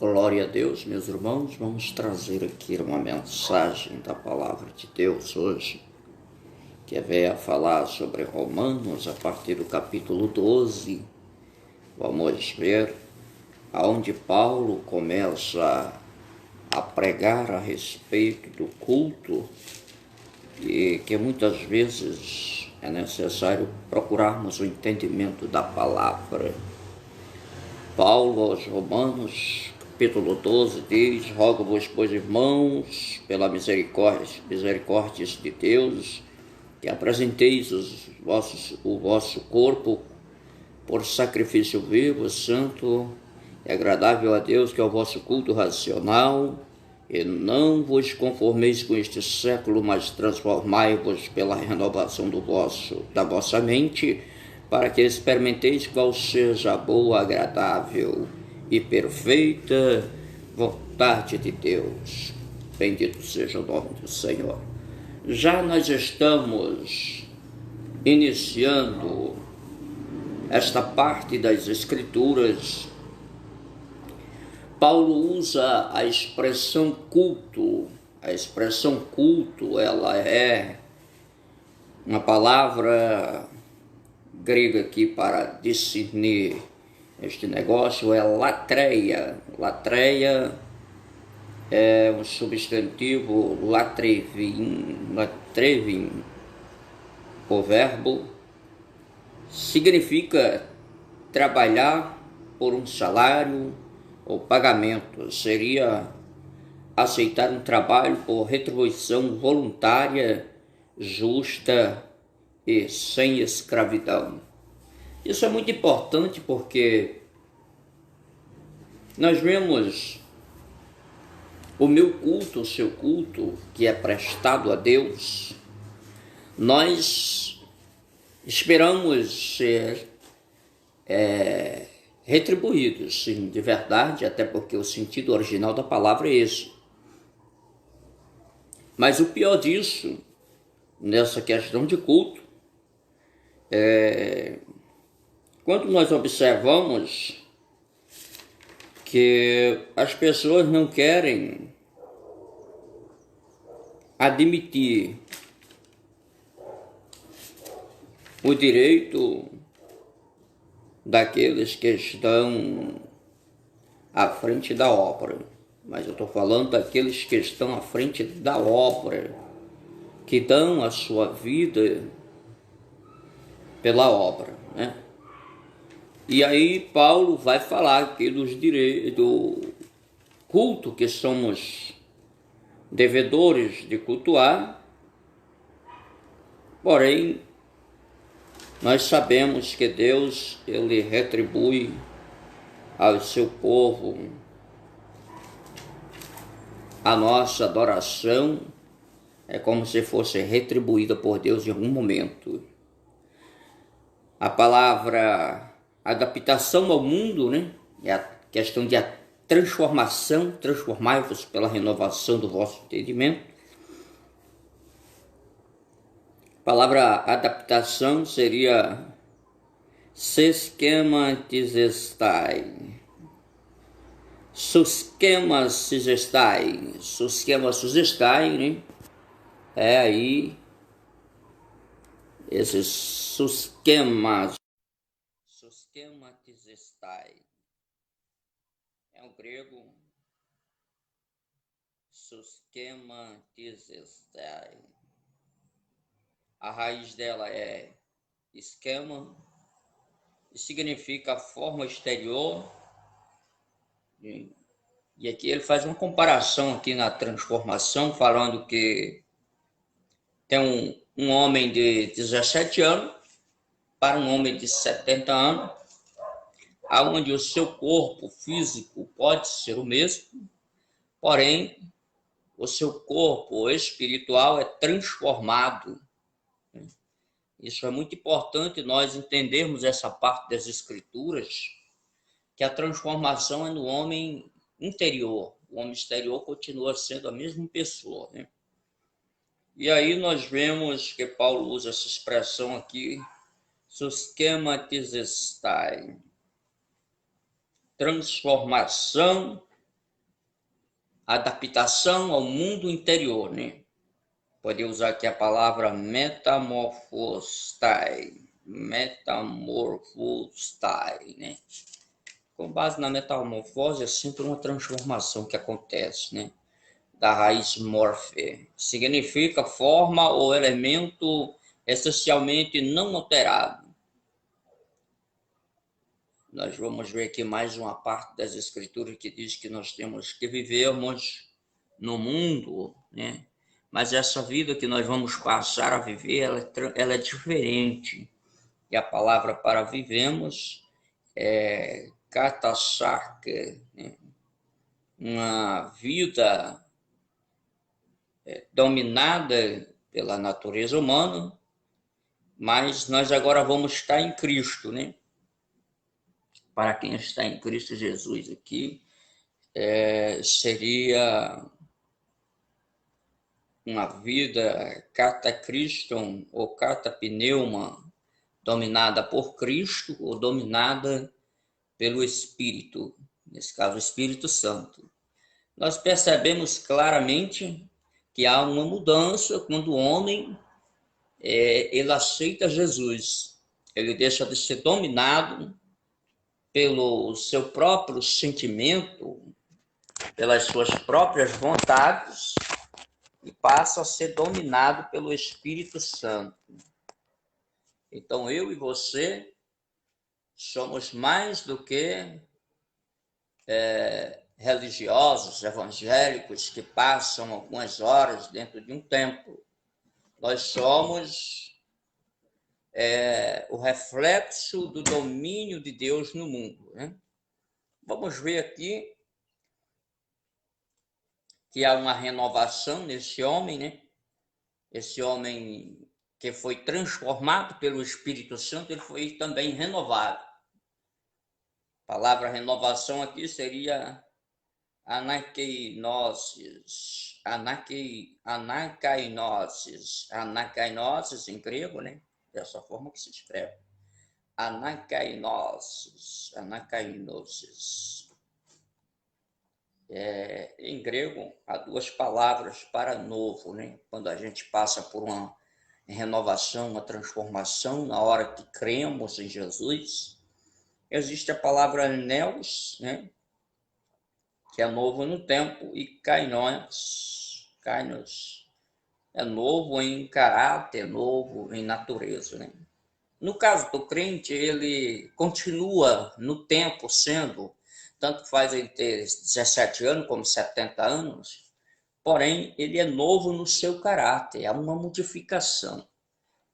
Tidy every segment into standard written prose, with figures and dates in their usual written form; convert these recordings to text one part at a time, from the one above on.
Glória a Deus, meus irmãos, vamos trazer aqui uma mensagem da Palavra de Deus hoje, que vem a falar sobre Romanos, a partir do capítulo 12. Vamos ver aonde Paulo começa a pregar a respeito do culto e que muitas vezes é necessário procurarmos o entendimento da palavra. Paulo aos Romanos, capítulo 12, diz: rogo-vos, pois, irmãos, pela misericórdias de Deus, que apresenteis o vosso corpo por sacrifício vivo, santo e agradável a Deus, que é o vosso culto racional, e não vos conformeis com este século, mas transformai-vos pela renovação da vossa mente, para que experimenteis qual seja a boa, agradável e perfeita vontade de Deus. Bendito seja o nome do Senhor. Já nós estamos iniciando esta parte das Escrituras. Paulo usa a expressão culto. A expressão culto, ela é uma palavra grega aqui para discernir este negócio, é latreia. Latreia é um substantivo latrevin, o verbo significa trabalhar por um salário ou pagamento, seria aceitar um trabalho por retribuição voluntária, justa e sem escravidão. Isso é muito importante porque nós vemos o meu culto, o seu culto, que é prestado a Deus. Nós esperamos ser retribuídos, sim, de verdade, até porque o sentido original da palavra é esse. Mas o pior disso, nessa questão de culto, quando nós observamos que as pessoas não querem admitir o direito daqueles que estão à frente da obra. Mas eu estou falando daqueles que estão à frente da obra, que dão a sua vida pela obra, né? E aí Paulo vai falar aqui dos direitos, do culto que somos devedores de cultuar. Porém, nós sabemos que Deus, ele retribui ao seu povo a nossa adoração, é como se fosse retribuída por Deus em algum momento. A palavra adaptação ao mundo, né? É a questão de transformação, transformai-vos pela renovação do vosso entendimento. A palavra adaptação seria sesquematizestai. Susquematizestai, né? É aí esses susquematizestai. É o grego susquematizestai. A raiz dela é esquema e significa forma exterior. E aqui ele faz uma comparação aqui na transformação, falando que tem um homem de 17 anos para um homem de 70 anos, onde o seu corpo físico pode ser o mesmo, porém o seu corpo espiritual é transformado. Isso é muito importante nós entendermos essa parte das Escrituras, que a transformação é no homem interior. O homem exterior continua sendo a mesma pessoa, né? E aí nós vemos que Paulo usa essa expressão aqui, susquematizestai. Transformação adaptação ao mundo interior, né? Pode usar aqui a palavra metamorfostai, né? Com base na metamorfose, é sempre uma transformação que acontece, né? Da raiz morfe. Significa forma ou elemento essencialmente não alterado. Nós vamos ver aqui mais uma parte das escrituras que diz que nós temos que vivermos no mundo, né? Mas essa vida que nós vamos passar a viver, ela é diferente. E a palavra para vivemos é katasarke, né? Uma vida dominada pela natureza humana, mas nós agora vamos estar em Cristo, né? Para quem está em Cristo Jesus aqui, seria uma vida catacriston ou catapneuma, dominada por Cristo ou dominada pelo Espírito, nesse caso o Espírito Santo. Nós percebemos claramente que há uma mudança quando o homem ele aceita Jesus. Ele deixa de ser dominado pelo seu próprio sentimento, pelas suas próprias vontades, e passa a ser dominado pelo Espírito Santo. Então, eu e você somos mais do que religiosos, evangélicos, que passam algumas horas dentro de um templo. Nós somos o reflexo do domínio de Deus no mundo, né? Vamos ver aqui que há uma renovação nesse homem, né? Esse homem que foi transformado pelo Espírito Santo, ele foi também renovado. A palavra renovação aqui seria anakeinosis, anakeinosis em grego, né? Dessa forma que se escreve. Anakeinosis. Em grego, há duas palavras para novo, né? Quando a gente passa por uma renovação, uma transformação, na hora que cremos em Jesus, existe a palavra neos, né? Que é novo no tempo, e kainos é novo em caráter, novo em natureza, né? No caso do crente, ele continua no tempo sendo, tanto faz ele ter 17 anos como 70 anos, porém ele é novo no seu caráter, há uma modificação.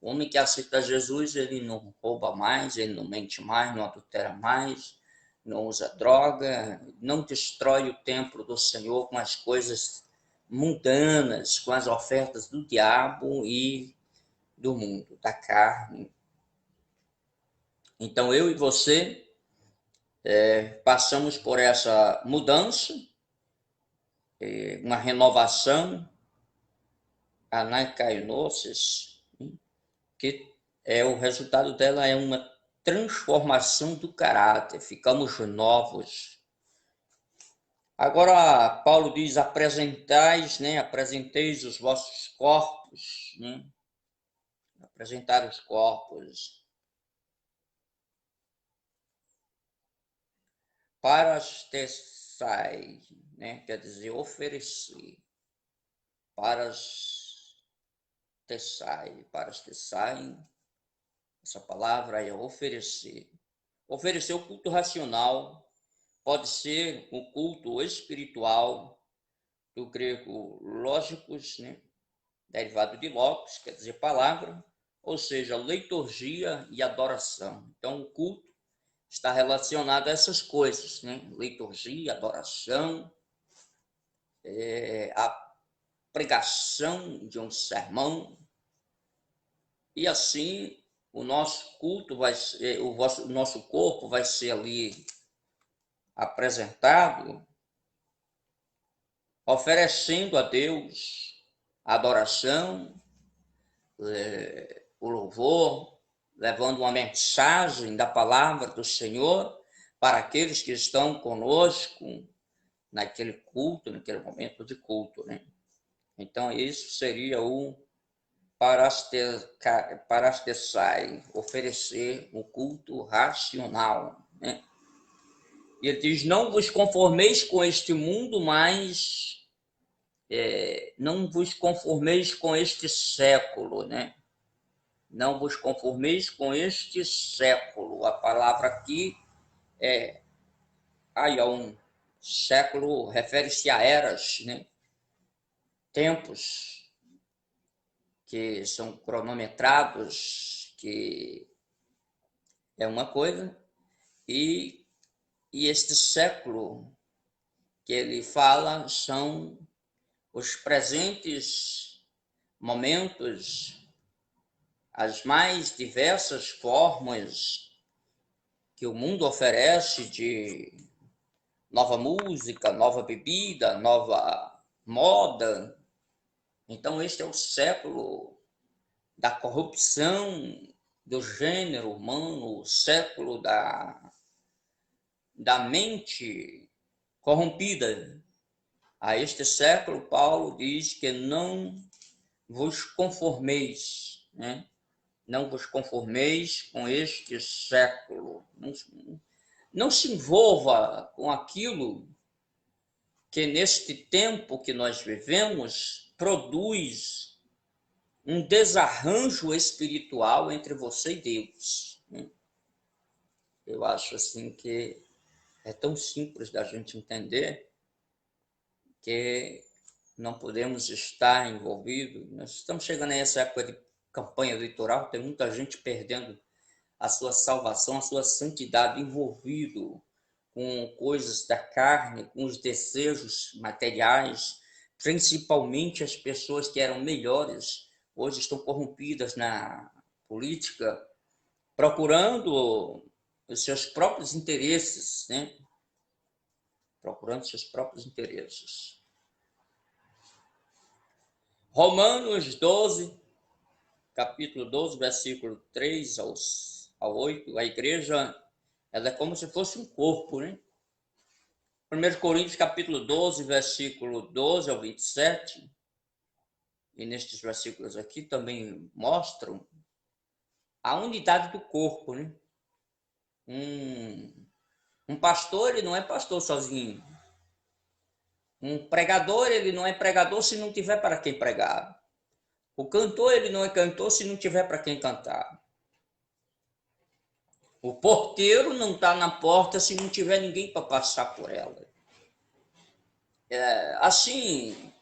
O homem que aceita Jesus, ele não rouba mais, ele não mente mais, não adultera mais, não usa droga, não destrói o templo do Senhor com as coisas mundanas, com as ofertas do diabo e do mundo, da carne. Então eu e você passamos por essa mudança, uma renovação, anacainosis, que o resultado dela é uma transformação do caráter, ficamos novos. Agora, Paulo diz, apresenteis os vossos corpos, né? Apresentar os corpos para as tessai, né? Quer dizer, oferecer, para as tessai, essa palavra é oferecer. Oferecer o culto racional, pode ser o culto espiritual, do grego lógicos, né? Derivado de logos, quer dizer palavra, ou seja, liturgia e adoração. Então, o culto está relacionado a essas coisas, né? Liturgia, adoração, a pregação de um sermão, e assim o nosso culto vai ser, o nosso corpo vai ser ali apresentado, oferecendo a Deus a adoração, o louvor, levando uma mensagem da palavra do Senhor para aqueles que estão conosco, naquele culto, naquele momento de culto, né? Então, isso seria o parastesai, oferecer o culto racional, né? E ele diz, não vos conformeis com este mundo, mas não vos conformeis com este século, né? Não vos conformeis com este século. A palavra aqui é aion. Século refere-se a eras, né? Tempos que são cronometrados, que é uma coisa, e este século que ele fala são os presentes momentos, as mais diversas formas que o mundo oferece de nova música, nova bebida, nova moda. Então, este é o século da corrupção do gênero humano, o século da mente corrompida. A este século, Paulo diz que não vos conformeis, né? Não vos conformeis com este século. Não se envolva com aquilo que neste tempo que nós vivemos produz um desarranjo espiritual entre você e Deus. Eu acho assim que é tão simples da gente entender que não podemos estar envolvidos. Nós estamos chegando a essa época de campanha eleitoral, tem muita gente perdendo a sua salvação, a sua santidade, envolvido com coisas da carne, com os desejos materiais, principalmente as pessoas que eram melhores, hoje estão corrompidas na política, procurando os seus próprios interesses, né? Procurando seus próprios interesses. Romanos 12, capítulo 12, versículo 3 ao 8, a igreja ela é como se fosse um corpo, né? 1 Coríntios capítulo 12, versículo 12 ao 27, e nestes versículos aqui também mostram a unidade do corpo, né? Um pastor, ele não é pastor sozinho. Um pregador, ele não é pregador se não tiver para quem pregar. O cantor, ele não é cantor se não tiver para quem cantar. O porteiro não está na porta se não tiver ninguém para passar por ela. Assim,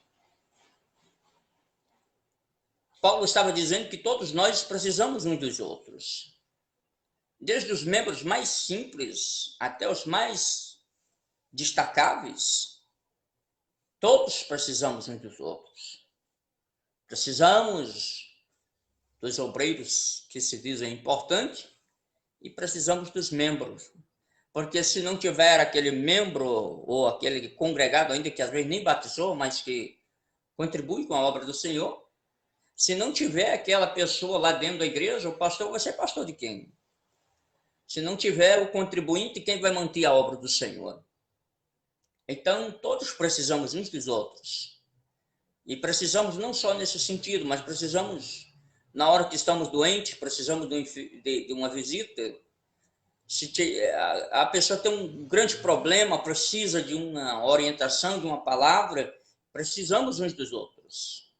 Paulo estava dizendo que todos nós precisamos uns dos outros. Desde os membros mais simples até os mais destacáveis, todos precisamos uns dos outros. Precisamos dos obreiros que se dizem importantes e precisamos dos membros. Porque se não tiver aquele membro ou aquele congregado, ainda que às vezes nem batizou, mas que contribui com a obra do Senhor, se não tiver aquela pessoa lá dentro da igreja, o pastor vai ser pastor de quem? Se não tiver o contribuinte, quem vai manter a obra do Senhor? Então, todos precisamos uns dos outros. E precisamos não só nesse sentido, mas precisamos, na hora que estamos doentes, precisamos de uma visita. Se a pessoa tem um grande problema, precisa de uma orientação, de uma palavra, precisamos uns dos outros.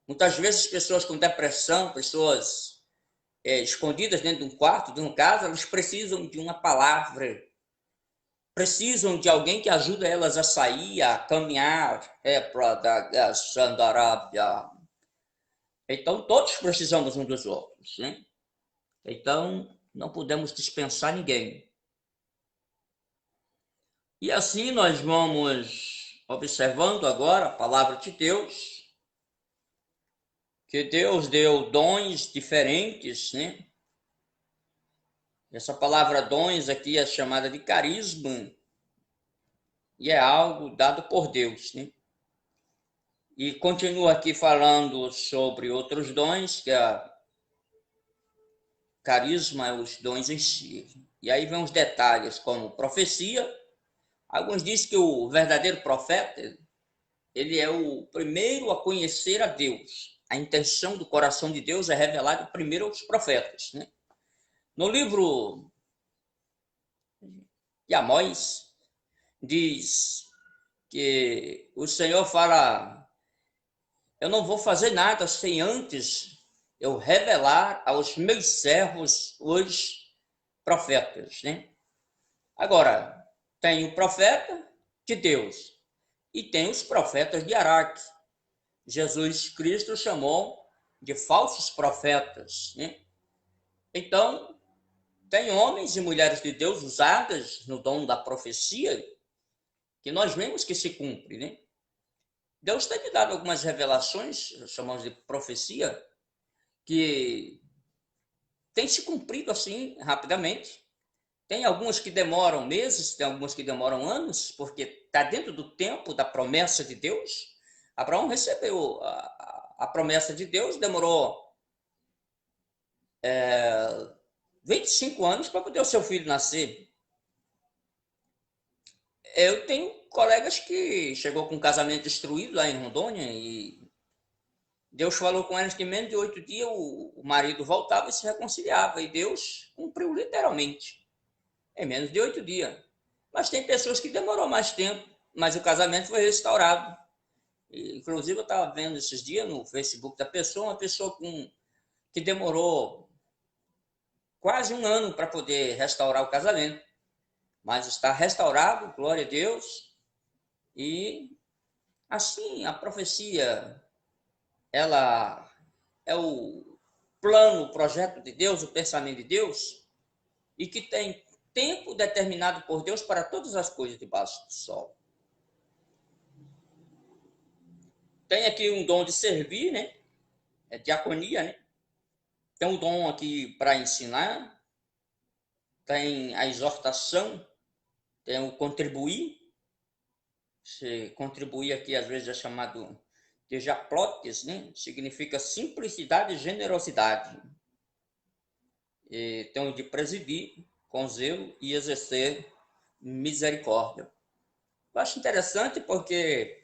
Muitas vezes, pessoas com depressão, pessoas escondidas dentro de um quarto, de uma casa, elas precisam de uma palavra, precisam de alguém que ajude elas a sair, a caminhar para a Sandarábia. Então, todos precisamos uns dos outros, né? Então, não podemos dispensar ninguém. E assim nós vamos observando agora a palavra de Deus, que Deus deu dons diferentes, né? Essa palavra dons aqui é chamada de carisma e é algo dado por Deus, né? E continua aqui falando sobre outros dons, que carisma é os dons em si. E aí vem os detalhes como profecia, Alguns dizem que o verdadeiro profeta, ele é o primeiro a conhecer a Deus. A intenção do coração de Deus é revelada primeiro aos profetas, né? No livro de Amós, diz que o Senhor fala: eu não vou fazer nada sem antes eu revelar aos meus servos os profetas, né? Agora, tem o profeta de Deus e tem os profetas de Araque. Jesus Cristo chamou de falsos profetas, né? Então, tem homens e mulheres de Deus usadas no dom da profecia que nós vemos que se cumpre, né? Deus tem me dado algumas revelações, chamamos de profecia, que tem se cumprido assim rapidamente. Tem algumas que demoram meses, tem algumas que demoram anos, porque está dentro do tempo da promessa de Deus. Abraão recebeu a promessa de Deus, demorou 25 anos para poder o seu filho nascer. Eu tenho colegas que chegou com um casamento destruído lá em Rondônia e Deus falou com elas que em menos de 8 dias o marido voltava e se reconciliava. E Deus cumpriu literalmente, em menos de 8 dias. Mas tem pessoas que demorou mais tempo, mas o casamento foi restaurado. E, inclusive, eu estava vendo esses dias no Facebook da pessoa, uma pessoa que demorou quase um ano para poder restaurar o casamento. Mas está restaurado, glória a Deus. E assim, a profecia, ela é o plano, o projeto de Deus, o pensamento de Deus, e que tem tempo determinado por Deus para todas as coisas debaixo do sol. Tem aqui um dom de servir, né? É diaconia, né? Tem um dom aqui para ensinar, tem a exortação, tem o contribuir. Se contribuir aqui às vezes é chamado de japlotes, né? Significa simplicidade e generosidade. E tem o de presidir com zelo e exercer misericórdia. Eu acho interessante porque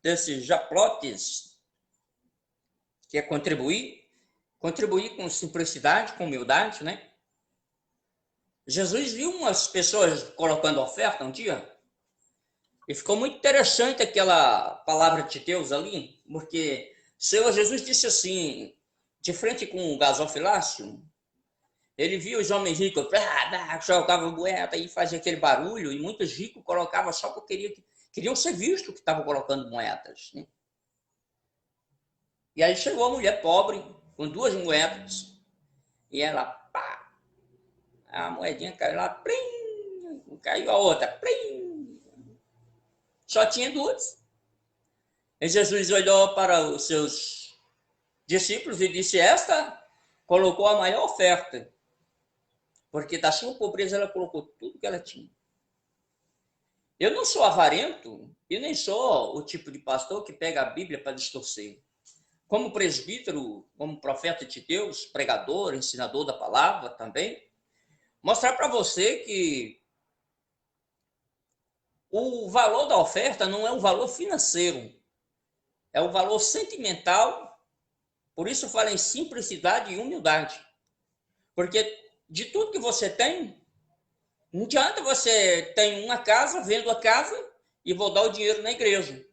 desses japlotes, que é contribuir com simplicidade, com humildade, né? Jesus viu umas pessoas colocando oferta um dia e ficou muito interessante aquela palavra de Deus ali, porque o Senhor Jesus disse assim, de frente com o gasofilácio, ele viu os homens ricos, jogavam moeda e fazia aquele barulho, e muitos ricos colocavam só porque queriam ser vistos que estavam colocando moedas, né? E aí chegou a mulher pobre, com 2 moedas, e ela, pá, a moedinha caiu lá, plim, caiu a outra, plim. Só tinha 2. E Jesus olhou para os seus discípulos e disse, esta colocou a maior oferta, porque da sua pobreza ela colocou tudo que ela tinha. Eu não sou avarento, e nem sou o tipo de pastor que pega a Bíblia para distorcer. Como presbítero, como profeta de Deus, pregador, ensinador da palavra também, mostrar para você que o valor da oferta não é um valor financeiro, é um valor sentimental. Por isso fala em simplicidade e humildade. Porque de tudo que você tem, não adianta você ter uma casa, vendo a casa e vou dar o dinheiro na igreja.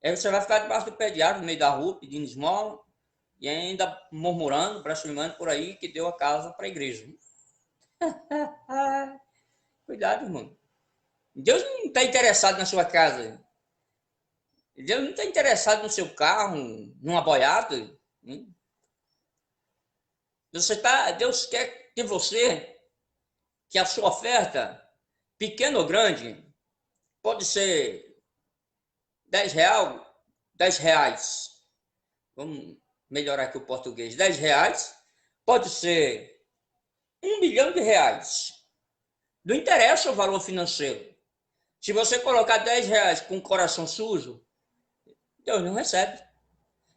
Aí você vai ficar debaixo do pé de árvore, no meio da rua, pedindo esmola e ainda murmurando, blasfemando por aí que deu a casa para a igreja. Cuidado, irmão. Deus não está interessado na sua casa. Deus não está interessado no seu carro, numa boiada. Deus quer de você que a sua oferta, pequena ou grande, pode ser R$10, R$10. Vamos melhorar aqui o português. R$10 pode ser R$1 milhão. Não interessa o valor financeiro. Se você colocar R$10 com o coração sujo, Deus não recebe.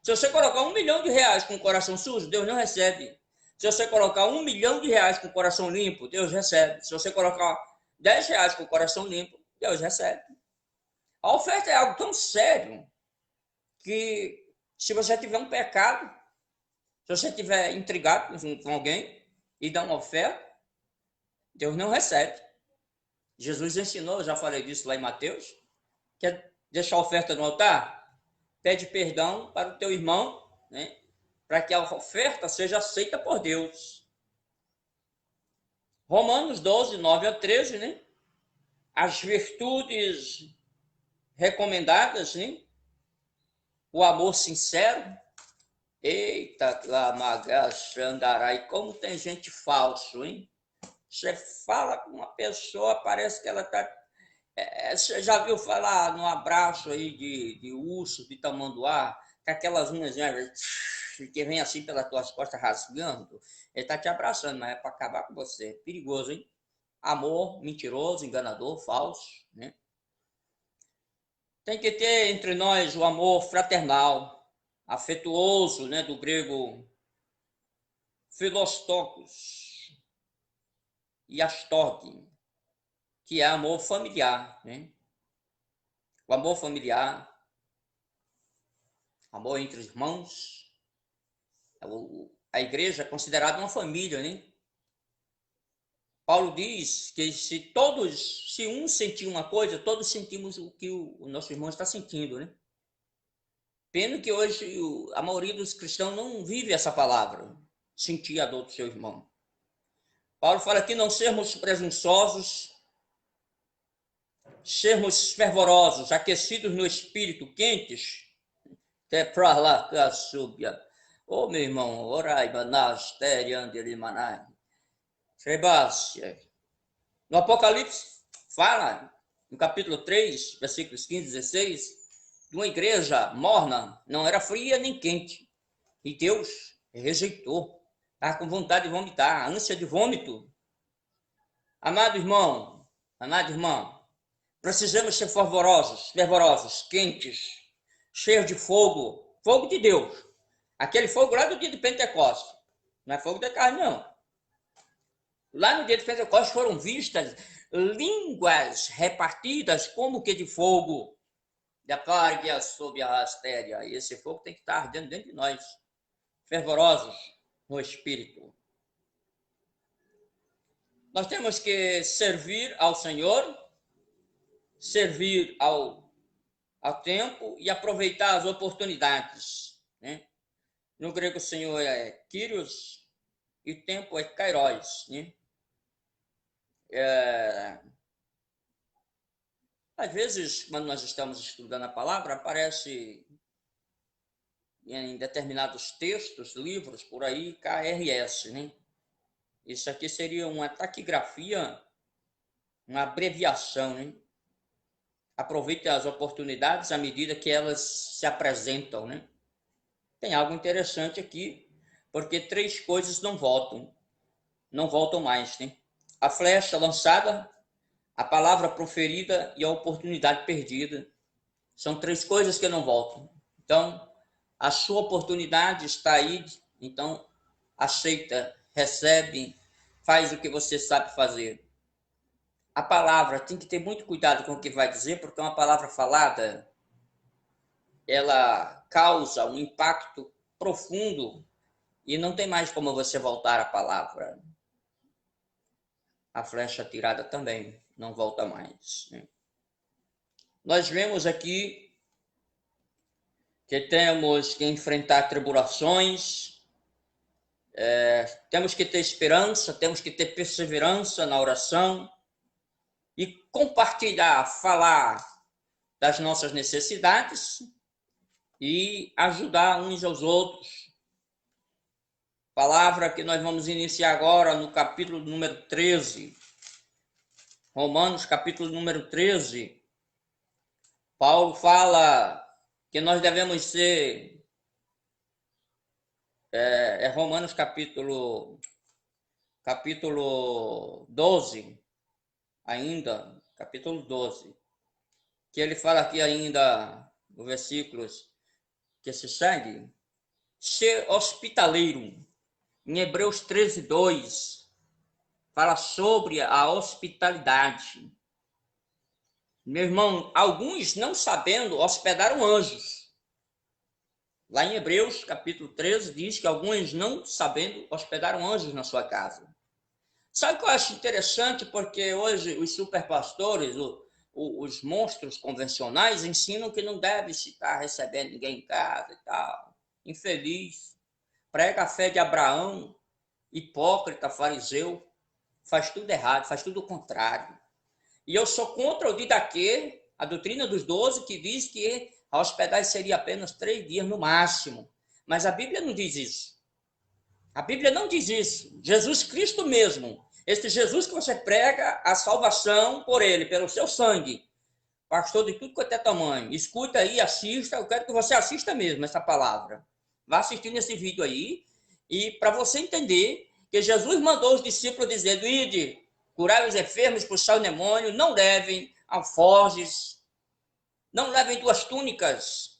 Se você colocar R$1 milhão com o coração sujo, Deus não recebe. Se você colocar R$1 milhão com o coração limpo, Deus recebe. Se você colocar R$10 com o coração limpo, Deus recebe. A oferta é algo tão sério que se você tiver um pecado, se você tiver intrigado com alguém e dá uma oferta, Deus não recebe. Jesus ensinou, eu já falei disso lá em Mateus, quer deixar a oferta no altar? Pede perdão para o teu irmão, né? Para que a oferta seja aceita por Deus. Romanos 12, 9 a 13, né? As virtudes recomendadas, né? O amor sincero. Eita, Lamagaxandarai, como tem gente falso, hein? Você fala com uma pessoa, parece que ela está. Você já viu falar no abraço aí de urso, de tamanduá, com aquelas unhas, né, que vem assim pelas tuas costas rasgando? Ele está te abraçando, mas é para acabar com você. Perigoso, hein? Amor mentiroso, enganador, falso, né? Tem que ter entre nós o amor fraternal, afetuoso, né, do grego Filostocos e Astorg, que é amor familiar, né? O amor familiar, amor entre irmãos. A igreja é considerada uma família, né? Paulo diz que se um sentir uma coisa, todos sentimos o que o nosso irmão está sentindo, né? Pena que hoje a maioria dos cristãos não vive essa palavra, sentir a dor do seu irmão. Paulo fala que não sermos presunçosos, sermos fervorosos, aquecidos no espírito, quentes, até para lá, Cassúbia. Ô, meu irmão, orai, manás, teriandeli, manai. Sebácia. No Apocalipse, fala, no capítulo 3, versículos 15 e 16, de uma igreja morna, não era fria nem quente. E Deus rejeitou. Estava com vontade de vomitar, ânsia de vômito. Amado irmão, amada irmã, precisamos ser fervorosos, quentes, cheios de fogo, fogo de Deus. Aquele fogo lá do dia de Pentecostes. Não é fogo da carne, não. Lá no dia de Pentecostes foram vistas línguas repartidas como que de fogo. Da carga sob a rastéria. E esse fogo tem que estar ardendo dentro de nós. Fervorosos no espírito. Nós temos que servir ao Senhor, servir ao tempo e aproveitar as oportunidades, né? No grego, o Senhor é Kyrios e o tempo é Kairos, né? Às vezes, quando nós estamos estudando a palavra, aparece em determinados textos, livros, por aí, KRS, né? Isso aqui seria uma taquigrafia, uma abreviação, né? Aproveite as oportunidades à medida que elas se apresentam, né? Tem algo interessante aqui, porque 3 coisas não voltam mais, né? A flecha lançada, a palavra proferida e a oportunidade perdida. São 3 coisas que não voltam. Então, a sua oportunidade está aí, então aceita, recebe, faz o que você sabe fazer. A palavra, tem que ter muito cuidado com o que vai dizer, porque uma palavra falada, ela causa um impacto profundo e não tem mais como você voltar a palavra. A flecha tirada também não volta mais. Nós vemos aqui que temos que enfrentar tribulações, temos que ter esperança, temos que ter perseverança na oração e compartilhar, falar das nossas necessidades e ajudar uns aos outros. Palavra que nós vamos iniciar agora no capítulo número 13. Romanos, capítulo número 13. Paulo fala que nós devemos ser... Romanos, capítulo 12, ainda, capítulo 12, que ele fala aqui ainda, no versículos que se segue, ser hospitaleiro. Em Hebreus 13, 2, fala sobre a hospitalidade. Meu irmão, alguns não sabendo hospedaram anjos. Lá em Hebreus, capítulo 13, diz que alguns não sabendo hospedaram anjos na sua casa. Sabe o que eu acho interessante? Porque hoje os superpastores, os monstros convencionais, ensinam que não deve se estar recebendo ninguém em casa e tal. Infeliz. Prega a fé de Abraão, hipócrita, fariseu. Faz tudo errado, faz tudo o contrário. E eu sou contra o Didaquê, a doutrina dos 12, que diz que a hospedagem seria apenas 3 dias no máximo. Mas a Bíblia não diz isso. A Bíblia não diz isso. Jesus Cristo mesmo, este Jesus que você prega a salvação por ele, pelo seu sangue, pastor de tudo quanto é tamanho, escuta aí, assista, eu quero que você assista mesmo essa palavra. Vá assistindo esse vídeo aí, e para você entender que Jesus mandou os discípulos dizendo, ide, curai os enfermos, expulsar o demônio, não levem alforjes, não levem 2 túnicas,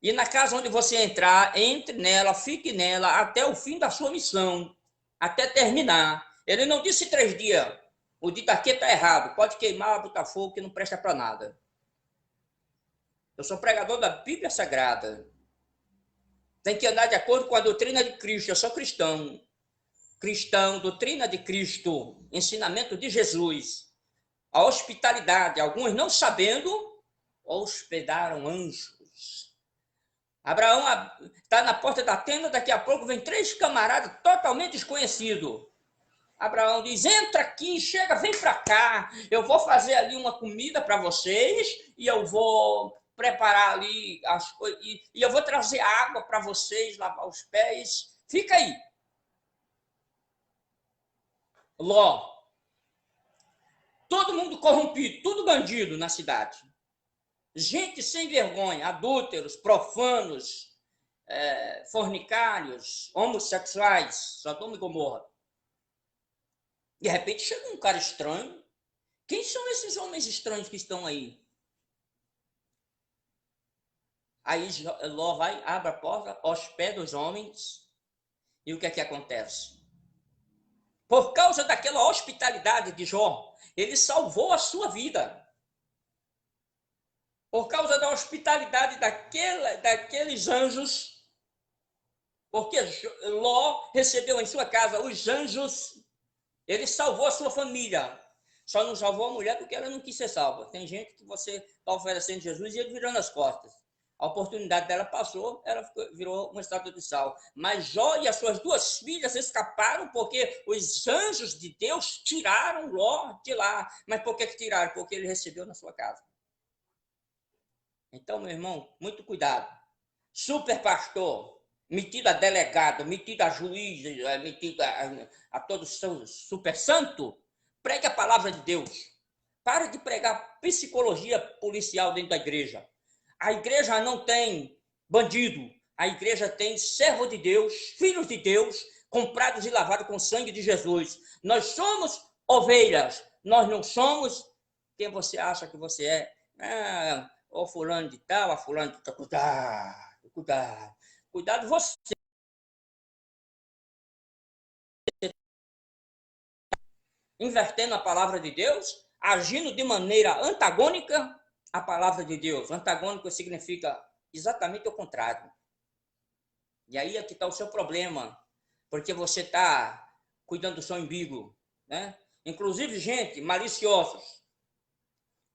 e na casa onde você entrar, entre nela, fique nela até o fim da sua missão, até terminar. Ele não disse 3 dias. O Didaquê está errado. Pode queimar, botar fogo, que não presta para nada. Eu sou pregador da Bíblia Sagrada. Tem que andar de acordo com a doutrina de Cristo. Eu sou cristão. Cristão, doutrina de Cristo, ensinamento de Jesus. A hospitalidade. Alguns não sabendo, hospedaram anjos. Abraão está na porta da tenda, daqui a pouco vem 3 camaradas totalmente desconhecidos. Abraão diz, entra aqui, chega, vem para cá, eu vou fazer ali uma comida para vocês, e eu vou preparar ali as coisas, e eu vou trazer água para vocês, lavar os pés, fica aí. Ló, todo mundo corrompido, tudo bandido na cidade. Gente sem vergonha, adúlteros, profanos, fornicários, homossexuais, Sodoma e Gomorra. De repente chega um cara estranho. Quem são esses homens estranhos que estão aí? Aí Ló vai, abre a porta, hospeda os homens. E o que é que acontece? Por causa daquela hospitalidade de Jó, ele salvou a sua vida. Por causa da hospitalidade daqueles anjos, porque Ló recebeu em sua casa os anjos, ele salvou a sua família. Só não salvou a mulher porque ela não quis ser salva. Tem gente que você está oferecendo Jesus e ele virando as costas. A oportunidade dela passou, ela virou uma estátua de sal. Mas Jó e as suas 2 filhas escaparam porque os anjos de Deus tiraram Ló de lá. Mas por que tiraram? Porque ele recebeu na sua casa. Então, meu irmão, muito cuidado. Super pastor, metido a delegado, metido a juiz, metido a todos super santo, pregue a palavra de Deus. Pare de pregar psicologia policial dentro da igreja. A igreja não tem bandido. A igreja tem servo de Deus, filhos de Deus, comprados e lavados com o sangue de Jesus. Nós somos ovelhas. Nós não somos quem você acha que você é. Ou fulano de tal, a fulano de tal. Cuidado, cuidado. Cuidado você. Invertendo a palavra de Deus, agindo de maneira antagônica à palavra de Deus. Antagônico significa exatamente o contrário. E aí é que está o seu problema, porque você está cuidando do seu umbigo, né? Inclusive, gente, maliciosos,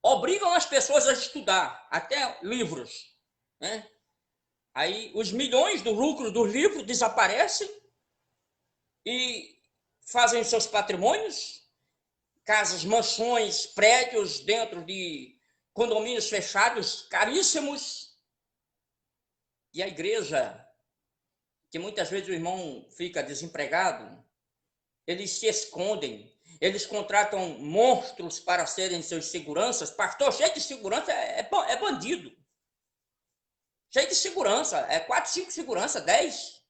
obrigam as pessoas a estudar, até livros, né? Aí os milhões do lucro dos livros desaparecem e fazem seus patrimônios, casas, mansões, prédios dentro de condomínios fechados, caríssimos. E a igreja, que muitas vezes o irmão fica desempregado, eles se escondem, eles contratam monstros para serem seus seguranças. Pastor cheio de segurança é bandido. Cheio de segurança, 4, 5 segurança, 10.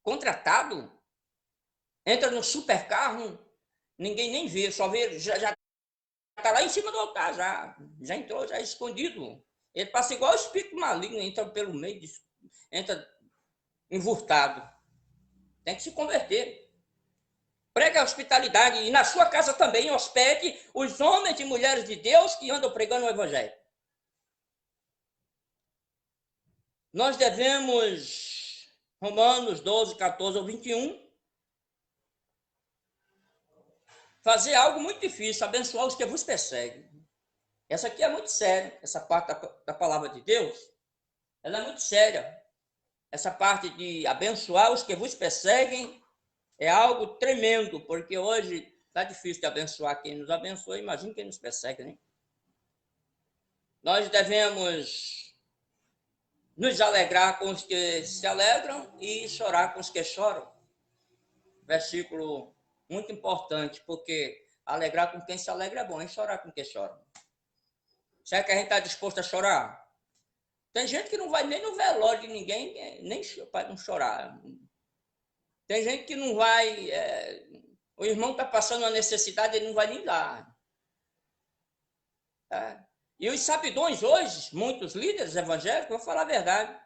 Contratado. Entra no supercarro, ninguém nem vê, só vê, já está lá em cima do altar, já entrou, já é escondido. Ele passa igual o espírito maligno, entra pelo meio, entra encurtado. Tem que se converter. Pregue a hospitalidade e na sua casa também hospede os homens e mulheres de Deus que andam pregando o evangelho. Nós devemos, Romanos 12, 14 ou 21, fazer algo muito difícil, abençoar os que vos perseguem. Essa aqui é muito séria, essa parte da palavra de Deus, ela é muito séria. Essa parte de abençoar os que vos perseguem é algo tremendo, porque hoje está difícil de abençoar quem nos abençoa, imagina quem nos persegue, né? Nós devemos nos alegrar com os que se alegram e chorar com os que choram. Versículo muito importante, porque alegrar com quem se alegra é bom, e chorar com quem chora. Será que a gente está disposto a chorar? Tem gente que não vai nem no velório de ninguém, nem para não chorar. Tem gente que não vai... o irmão está passando uma necessidade, ele não vai nem lá. E os sabidões hoje, muitos líderes evangélicos, vou falar a verdade,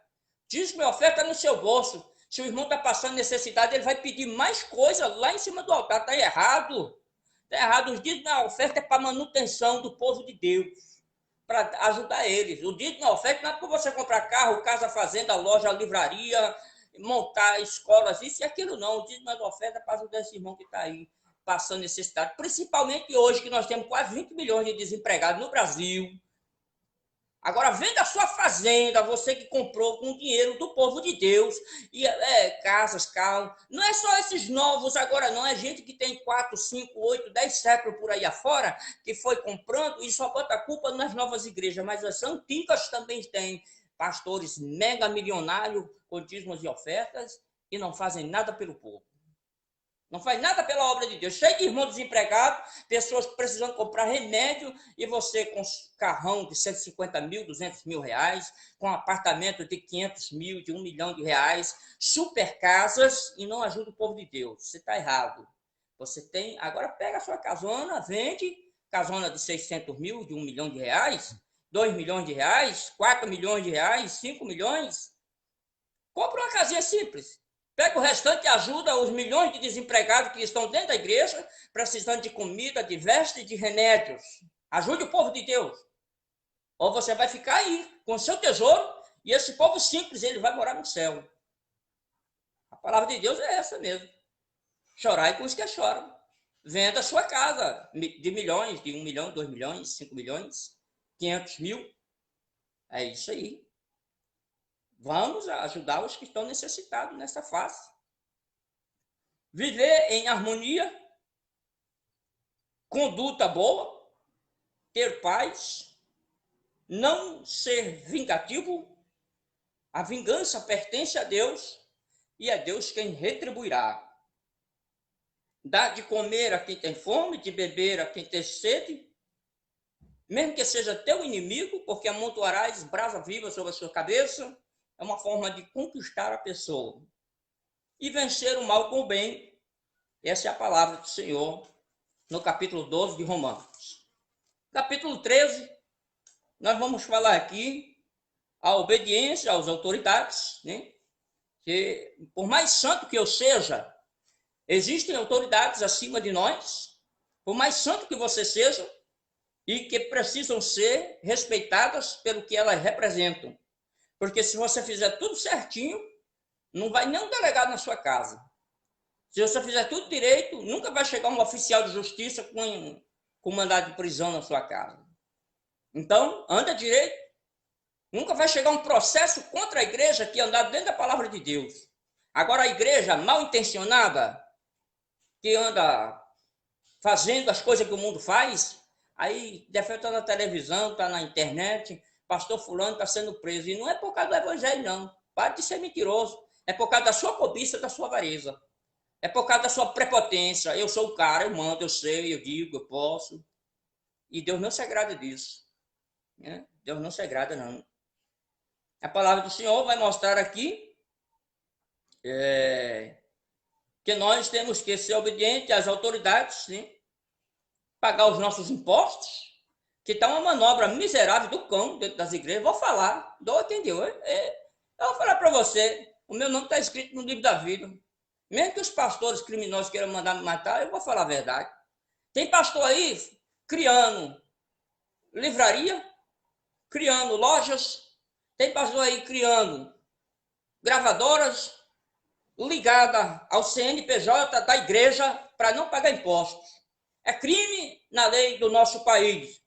diz que a oferta no seu bolso. Se o irmão está passando necessidade, ele vai pedir mais coisa lá em cima do altar. Está errado. Está errado. Os dízimos da oferta é para manutenção do povo de Deus, para ajudar eles. O dízimo da oferta não é para você comprar carro, casa, fazenda, loja, livraria, montar escolas, isso e aquilo não. O dízimo da oferta é para ajudar esse irmão que está aí passando necessidade. Principalmente hoje, que nós temos quase 20 milhões de desempregados no Brasil. Agora, venda a sua fazenda, você que comprou com o dinheiro do povo de Deus, e casas, carros. Não é só esses novos agora, não. É gente que tem 4, 5, 8, 10 séculos por aí afora, que foi comprando e só bota a culpa nas novas igrejas. Mas as antigas também têm pastores mega milionários com dízimos e ofertas e não fazem nada pelo povo. Não faz nada pela obra de Deus. Cheio de irmãos desempregados, pessoas precisando comprar remédio, e você com carrão de 150 mil, 200 mil reais, com apartamento de 500 mil, de 1 milhão de reais, super casas, e não ajuda o povo de Deus. Você está errado. Você tem... Agora pega a sua casona, vende, casona de 600 mil, de 1 milhão de reais, 2 milhões de reais, 4 milhões de reais, 5 milhões. Compra uma casinha simples. Pega o restante e ajuda os milhões de desempregados que estão dentro da igreja, precisando de comida, de vestes e de remédios. Ajude o povo de Deus. Ou você vai ficar aí com o seu tesouro e esse povo simples, ele vai morar no céu. A palavra de Deus é essa mesmo. Chorai com os que choram. Venda a sua casa de milhões, de 1 milhão, 2 milhões, 5 milhões, 500 mil. É isso aí. Vamos ajudar os que estão necessitados nessa fase. Viver em harmonia, conduta boa, ter paz, não ser vingativo. A vingança pertence a Deus e é Deus quem retribuirá. Dar de comer a quem tem fome, de beber a quem tem sede, mesmo que seja teu inimigo, porque amontoarás brasa viva sobre a sua cabeça. É uma forma de conquistar a pessoa. E vencer o mal com o bem. Essa é a palavra do Senhor no capítulo 12 de Romanos. Capítulo 13, nós vamos falar aqui a obediência às autoridades, né? Que, por mais santo que eu seja, existem autoridades acima de nós, por mais santo que você seja, e que precisam ser respeitadas pelo que elas representam. Porque se você fizer tudo certinho, não vai nem um delegado na sua casa. Se você fizer tudo direito, nunca vai chegar um oficial de justiça com mandado de prisão na sua casa. Então, anda direito. Nunca vai chegar um processo contra a igreja que andar dentro da palavra de Deus. Agora, a igreja mal intencionada, que anda fazendo as coisas que o mundo faz, aí defende está na televisão, está na internet... Pastor fulano está sendo preso. E não é por causa do evangelho, não. Pare de ser mentiroso. É por causa da sua cobiça, da sua avareza. É por causa da sua prepotência. Eu sou o cara, eu mando, eu sei, eu digo, eu posso. E Deus não se agrada disso. Né? Deus não se agrada, não. A palavra do Senhor vai mostrar aqui que nós temos que ser obedientes às autoridades, né? Pagar os nossos impostos, que está uma manobra miserável do cão dentro das igrejas. Vou falar, entendeu? Eu vou falar para você, o meu nome está escrito no livro da vida. Mesmo que os pastores criminosos queiram mandar me matar, eu vou falar a verdade. Tem pastor aí criando livraria, criando lojas, tem pastor aí criando gravadoras ligada ao CNPJ da igreja para não pagar impostos. É crime na lei do nosso país.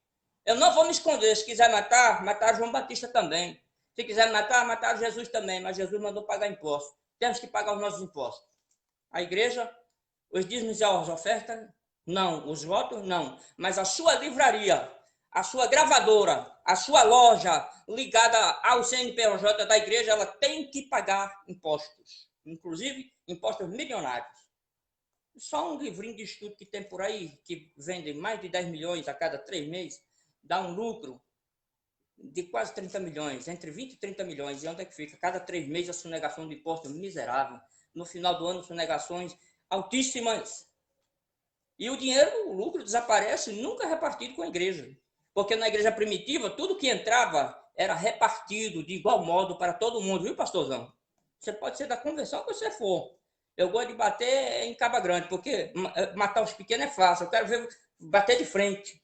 Eu não vou me esconder. Se quiser matar, matar João Batista também. Se quiser matar, matar Jesus também. Mas Jesus mandou pagar impostos. Temos que pagar os nossos impostos. A igreja, os dízimos e as ofertas, não. Os votos, não. Mas a sua livraria, a sua gravadora, a sua loja ligada ao CNPJ da igreja, ela tem que pagar impostos. Inclusive, impostos milionários. Só um livrinho de estudo que tem por aí, que vende mais de 10 milhões a cada 3 meses, dá um lucro de quase 30 milhões, entre 20 e 30 milhões. E onde é que fica? Cada 3 meses a sonegação de imposto miserável. No final do ano, sonegações altíssimas. E o dinheiro, o lucro, desaparece, nunca é repartido com a igreja. Porque na igreja primitiva, tudo que entrava era repartido de igual modo para todo mundo, viu, pastorzão? Você pode ser da convenção que você for. Eu gosto de bater em Caba Grande, porque matar os pequenos é fácil. Eu quero ver bater de frente.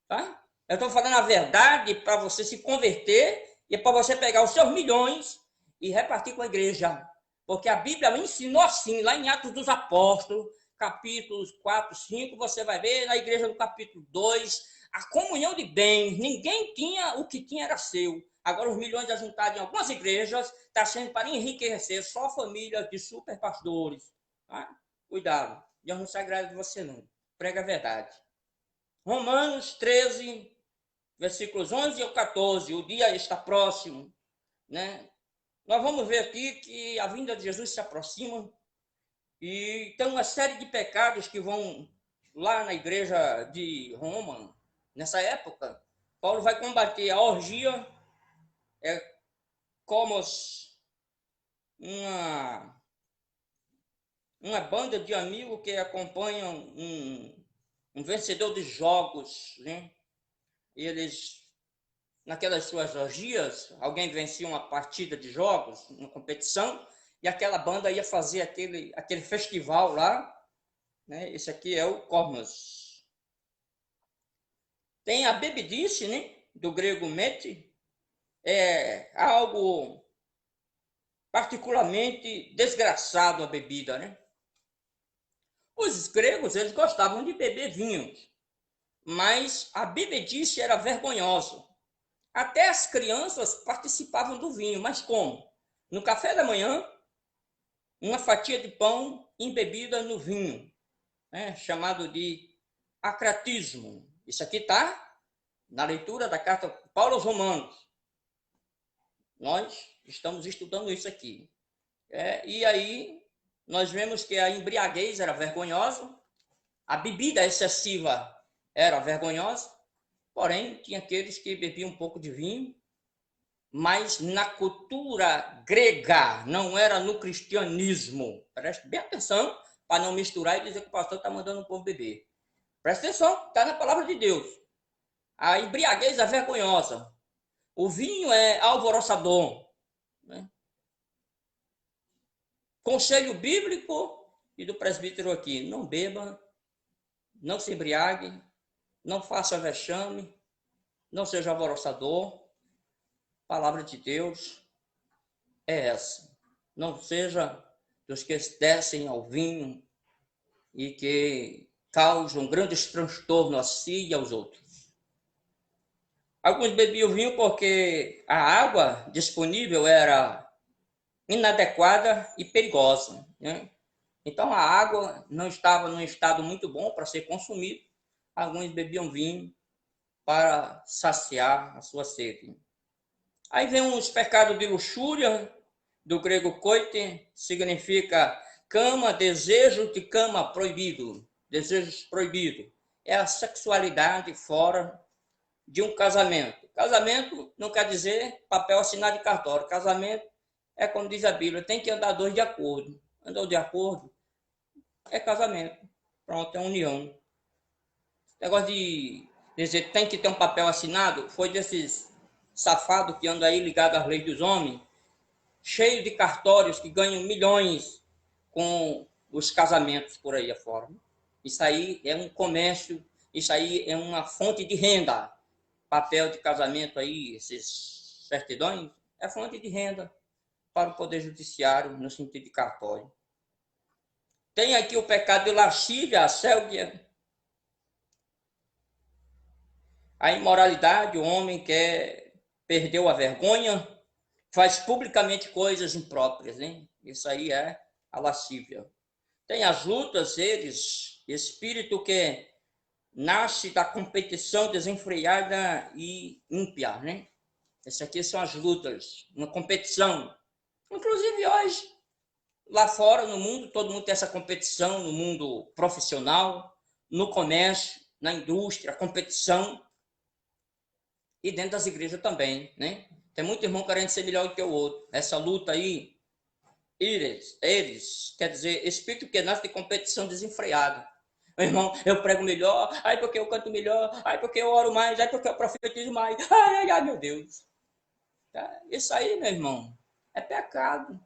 Tá? Eu estou falando a verdade para você se converter e para você pegar os seus milhões e repartir com a igreja. Porque a Bíblia ensinou assim, lá em Atos dos Apóstolos, capítulos 4, 5, você vai ver na igreja do capítulo 2, a comunhão de bens. Ninguém tinha, o que tinha era seu. Agora os milhões ajuntados em algumas igrejas está sendo para enriquecer só famílias de super pastores. Tá? Cuidado, Deus não se agrada de você não. Prega a verdade. Romanos 13, versículos 11 ao 14, o dia está próximo, né? Nós vamos ver aqui que a vinda de Jesus se aproxima e tem uma série de pecados que vão lá na igreja de Roma, nessa época. Paulo vai combater a orgia, como uma banda de amigos que acompanham um vencedor de jogos, né? Eles, naquelas suas orgias, alguém vencia uma partida de jogos, uma competição, e aquela banda ia fazer aquele festival lá, né? Esse aqui é o Cormos. Tem a bebidice, né? Do grego mete, é algo particularmente desgraçado a bebida, né? Os gregos, eles gostavam de beber vinhos, mas a bebedice era vergonhosa. Até as crianças participavam do vinho, mas como? No café da manhã, uma fatia de pão embebida no vinho, né? Chamado de acratismo. Isso aqui está na leitura da carta de Paulo aos Romanos. Nós estamos estudando isso aqui. E aí nós vemos que a embriaguez era vergonhosa, a bebida excessiva era vergonhosa, porém tinha aqueles que bebiam um pouco de vinho, mas na cultura grega, não era no cristianismo. Preste bem atenção para não misturar e dizer que o pastor está mandando o povo beber. Presta atenção, está na palavra de Deus. A embriaguez é vergonhosa. O vinho é alvoroçador, né? Conselho bíblico e do presbítero aqui: não beba, não se embriague, não faça vexame, não seja alvoroçador. Palavra de Deus é essa. Não seja dos que descem ao vinho e que causam grandes transtornos a si e aos outros. Alguns bebiam vinho porque a água disponível era inadequada e perigosa, né? Então a água não estava num estado muito bom para ser consumido. Alguns bebiam vinho para saciar a sua sede. Aí vem os pecados de luxúria, do grego koite, significa cama, desejo de cama proibido, desejos proibidos. É a sexualidade fora de um casamento. Casamento não quer dizer papel assinado de cartório. Casamento é como diz a Bíblia, tem que andar dois de acordo. Andou de acordo, é casamento. Pronto, é união. Esse negócio de dizer tem que ter um papel assinado, foi desses safados que andam aí ligados às leis dos homens, cheio de cartórios que ganham milhões com os casamentos por aí afora. Isso aí é um comércio, isso aí é uma fonte de renda. Papel de casamento aí, esses certidões, é fonte de renda para o Poder Judiciário, no sentido de cartório. Tem aqui o pecado de lascívia, a sélvia, a imoralidade, o homem que perdeu a vergonha, faz publicamente coisas impróprias, né? Isso aí é a lascívia. Tem as lutas, espírito que nasce da competição desenfreada e ímpia, né? Essas aqui são as lutas, uma competição. Inclusive hoje, lá fora, no mundo, todo mundo tem essa competição, no mundo profissional, no comércio, na indústria, competição. E dentro das igrejas também, né? Tem muito irmão querendo ser melhor do que o outro. Essa luta aí, eles, quer dizer, espírito que nasce de competição desenfreada. Meu irmão, eu prego melhor, ai porque eu canto melhor, ai porque eu oro mais, ai porque eu profetizo mais, ai, meu Deus. Isso aí, meu irmão, é pecado.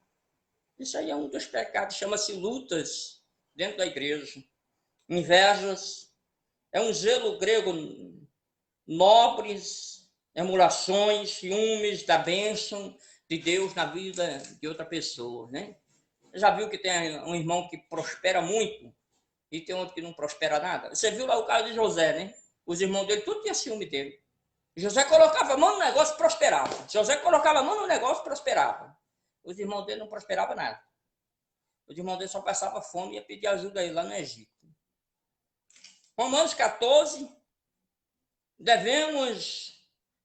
Isso aí é um dos pecados, chama-se lutas dentro da igreja. Invejas, é um zelo grego, nobres, emulações, ciúmes da bênção de Deus na vida de outra pessoa, né? Já viu que tem um irmão que prospera muito e tem outro que não prospera nada? Você viu lá o caso de José, né? Os irmãos dele, tudo tinha ciúme dele. José colocava a mão no negócio, prosperava. José colocava a mão no negócio, prosperava. Os irmãos dele não prosperavam nada. Os irmãos dele só passavam fome e ia pedir ajuda a ele lá no Egito. Romanos 14, devemos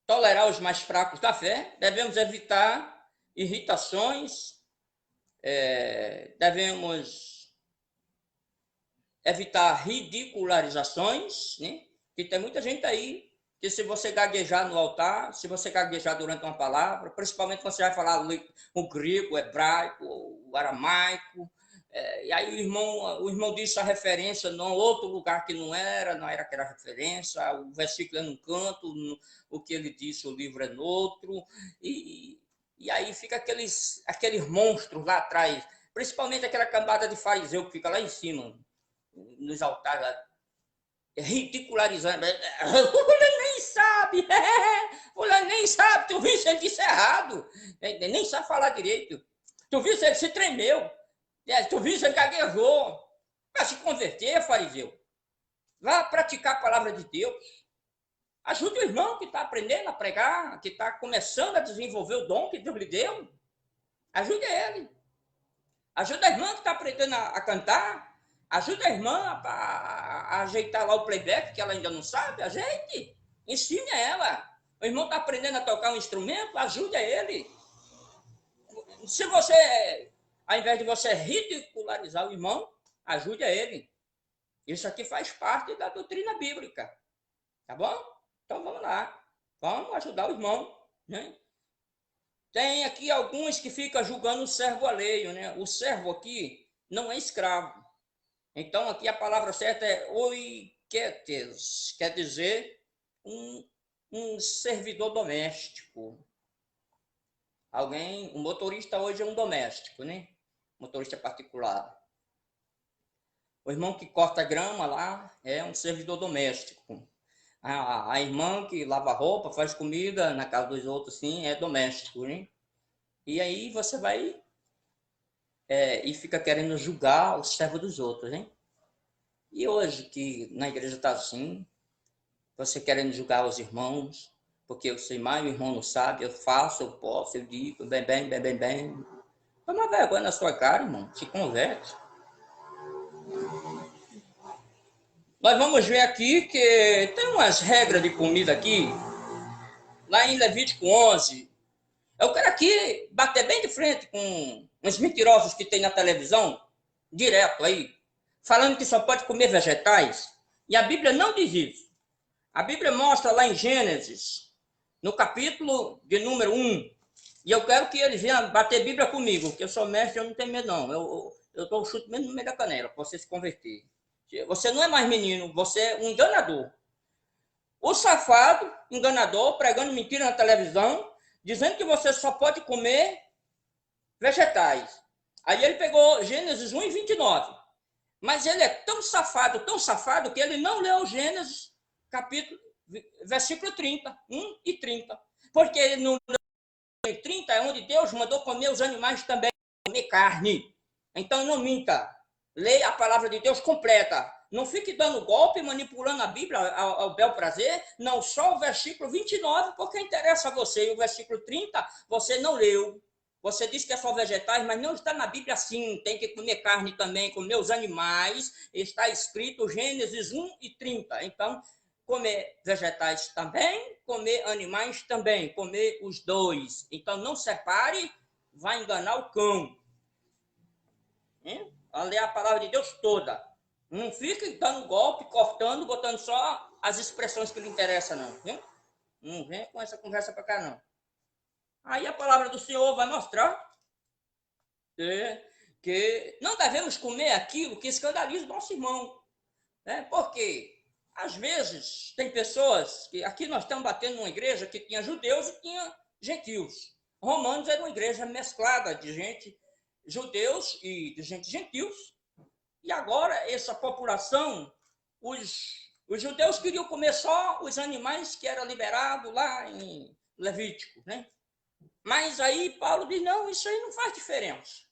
tolerar os mais fracos da fé, devemos evitar irritações, devemos evitar ridicularizações, né? Que tem muita gente aí que se você gaguejar no altar, se você gaguejar durante uma palavra, principalmente quando você vai falar o grego, o hebraico, o aramaico, e aí o irmão disse a referência num outro lugar que não era aquela referência, o versículo é num canto, o que ele disse, o livro é no outro, e aí fica aqueles monstros lá atrás, principalmente aquela cambada de fariseu que fica lá em cima, nos altares, ridicularizando. Fulano nem sabe, fulano nem sabe, tu viu se ele disse errado, nem sabe falar direito, tu viu se ele se tremeu, tu viu se ele gaguejou. Vai se converter, fariseu, vá praticar a palavra de Deus, ajude o irmão que está aprendendo a pregar, que está começando a desenvolver o dom que Deus lhe deu, ajude ele, ajuda a irmã que está aprendendo a cantar, ajuda a irmã a ajeitar lá o playback, que ela ainda não sabe, ajeite, ensine a ela. O irmão está aprendendo a tocar um instrumento, ajude a ele. Se você, ao invés de você ridicularizar o irmão, ajude a ele. Isso aqui faz parte da doutrina bíblica. Tá bom? Então vamos lá. Vamos ajudar o irmão, né? Tem aqui alguns que ficam julgando o servo alheio, né? O servo aqui não é escravo. Então, aqui a palavra certa é oiketes, quer dizer um servidor doméstico. O motorista hoje é um doméstico, né? Motorista particular. O irmão que corta grama lá é um servidor doméstico. A irmã que lava roupa, faz comida na casa dos outros, sim, é doméstico, né? E aí você vai e fica querendo julgar o servo dos outros, hein? E hoje que na igreja está assim, você querendo julgar os irmãos, porque eu sei mais, o irmão não sabe, eu faço, eu posso, eu digo, bem. Toma vergonha na sua cara, irmão, se converte. Nós vamos ver aqui que tem umas regras de comida aqui, lá em Levítico 11. Eu quero aqui bater bem de frente com uns mentirosos que tem na televisão, direto aí, falando que só pode comer vegetais. E a Bíblia não diz isso. A Bíblia mostra lá em Gênesis, no capítulo de número 1, e eu quero que eles venham bater Bíblia comigo, porque eu sou mestre, eu não tenho medo não. Eu dou o chute mesmo no meio da canela, para você se converter. Você não é mais menino, você é um enganador. O safado, enganador, pregando mentira na televisão, dizendo que você só pode comer vegetais. Aí ele pegou Gênesis 1 e 29. Mas ele é tão safado, que ele não leu Gênesis, versículo 30, 1 e 30. Porque ele no 30 é onde Deus mandou comer os animais também, comer carne. Então não minta. Leia a palavra de Deus completa. Não fique dando golpe, manipulando a Bíblia ao bel prazer. Não só o versículo 29, porque interessa a você. E o versículo 30, você não leu. Você diz que é só vegetais, mas não está na Bíblia assim. Tem que comer carne também, comer os animais. Está escrito Gênesis 1 e 30. Então, comer vegetais também, comer animais também, comer os dois. Então, não separe, vai enganar o cão. A ler a palavra de Deus toda. Não fique dando golpe, cortando, botando só as expressões que lhe interessam, não. Viu? Não vem com essa conversa para cá, não. Aí a palavra do Senhor vai mostrar que não devemos comer aquilo que escandaliza o nosso irmão. Porque, às vezes, tem pessoas que... Aqui nós estamos batendo numa igreja que tinha judeus e tinha gentios. Romanos era uma igreja mesclada de gente judeus e de gente gentios. E agora, essa população, os judeus queriam comer só os animais que eram liberados lá em Levítico, né? Mas aí Paulo diz, não, isso aí não faz diferença.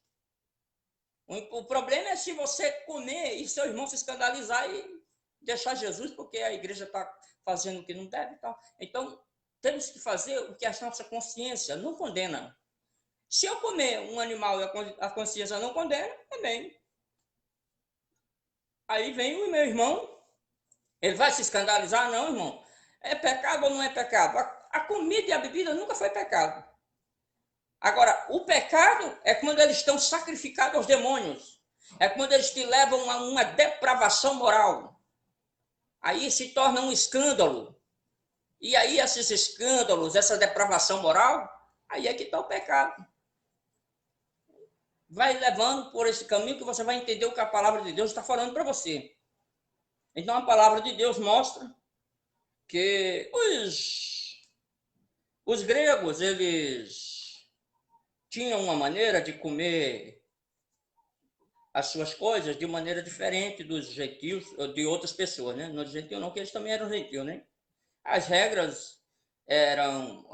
O problema é se você comer e seu irmão se escandalizar e deixar Jesus, porque a igreja está fazendo o que não deve. Então, temos que fazer o que a nossa consciência não condena. Se eu comer um animal e a consciência não condena, também. Aí vem o meu irmão, ele vai se escandalizar? Não, irmão. É pecado ou não é pecado? A comida e a bebida nunca foi pecado. Agora, o pecado é quando eles estão sacrificados aos demônios. É quando eles te levam a uma depravação moral. Aí se torna um escândalo. E aí esses escândalos, essa depravação moral, aí é que está o pecado. Vai levando por esse caminho que você vai entender o que a palavra de Deus está falando para você. Então a palavra de Deus mostra que os gregos, eles tinham uma maneira de comer as suas coisas de maneira diferente dos gentios, de outras pessoas, né? Não gentios não, que eles também eram gentios, né? As regras eram...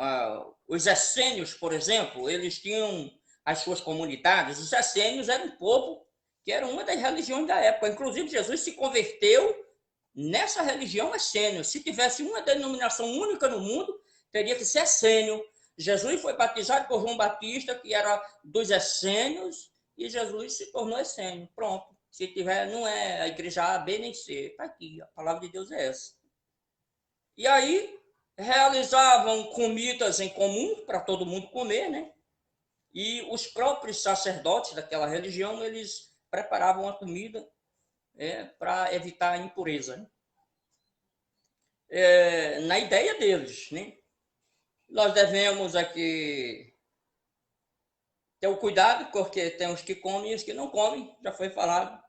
os essênios, por exemplo, eles tinham as suas comunidades. Os essênios eram um povo que era uma das religiões da época. Inclusive, Jesus se converteu nessa religião essênio. Se tivesse uma denominação única no mundo, teria que ser essênio. Jesus foi batizado por João Batista, que era dos essênios, e Jesus se tornou essênio. Pronto. Se tiver, não é a igreja A, B, nem C. Está aqui. A palavra de Deus é essa. E aí, realizavam comidas em comum para todo mundo comer, né? E os próprios sacerdotes daquela religião, eles preparavam a comida para evitar a impureza. Né? Na ideia deles, né? Nós devemos aqui ter o cuidado, porque tem os que comem e os que não comem, já foi falado.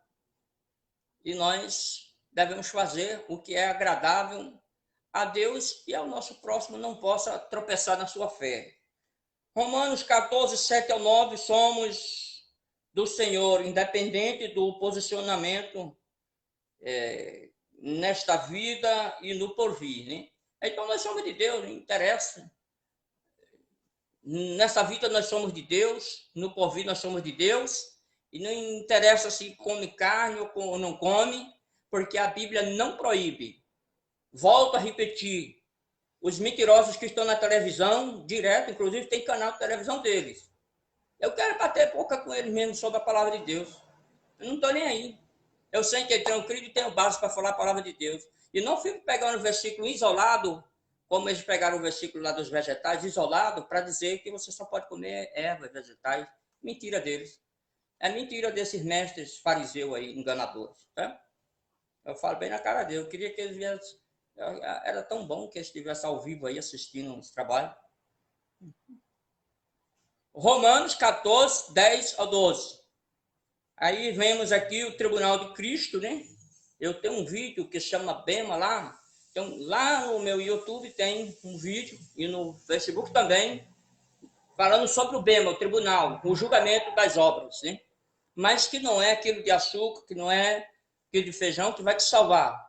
E nós devemos fazer o que é agradável a Deus e ao nosso próximo não possa tropeçar na sua fé. Romanos 14, 7 ao 9, somos do Senhor, independente do posicionamento nesta vida e no porvir. Né? Então nós somos de Deus, não interessa. Nessa vida nós somos de Deus, no porvir nós somos de Deus, e não interessa se come carne ou não come, porque a Bíblia não proíbe. Volto a repetir, os mentirosos que estão na televisão, direto, inclusive tem canal de televisão deles. Eu quero bater boca com eles mesmo sobre a palavra de Deus. Eu não estou nem aí. Eu sei que eu tenho crido e tenho base para falar a palavra de Deus. E não fico pegando o versículo isolado, como eles pegaram o versículo lá dos vegetais, isolado, para dizer que você só pode comer ervas, vegetais. Mentira deles. É mentira desses mestres fariseus aí, enganadores. Tá? Eu falo bem na cara deles. Eu queria que eles viessem. Era tão bom que eles estivessem ao vivo aí assistindo esse trabalho. Romanos 14, 10 ao 12. Aí vemos aqui o Tribunal de Cristo, né? Eu tenho um vídeo que chama Bema lá. Então, lá no meu YouTube tem um vídeo, e no Facebook também, falando sobre o Bema, o Tribunal, o julgamento das obras, né? Mas que não é aquilo de açúcar, que não é quilo de feijão que vai te salvar,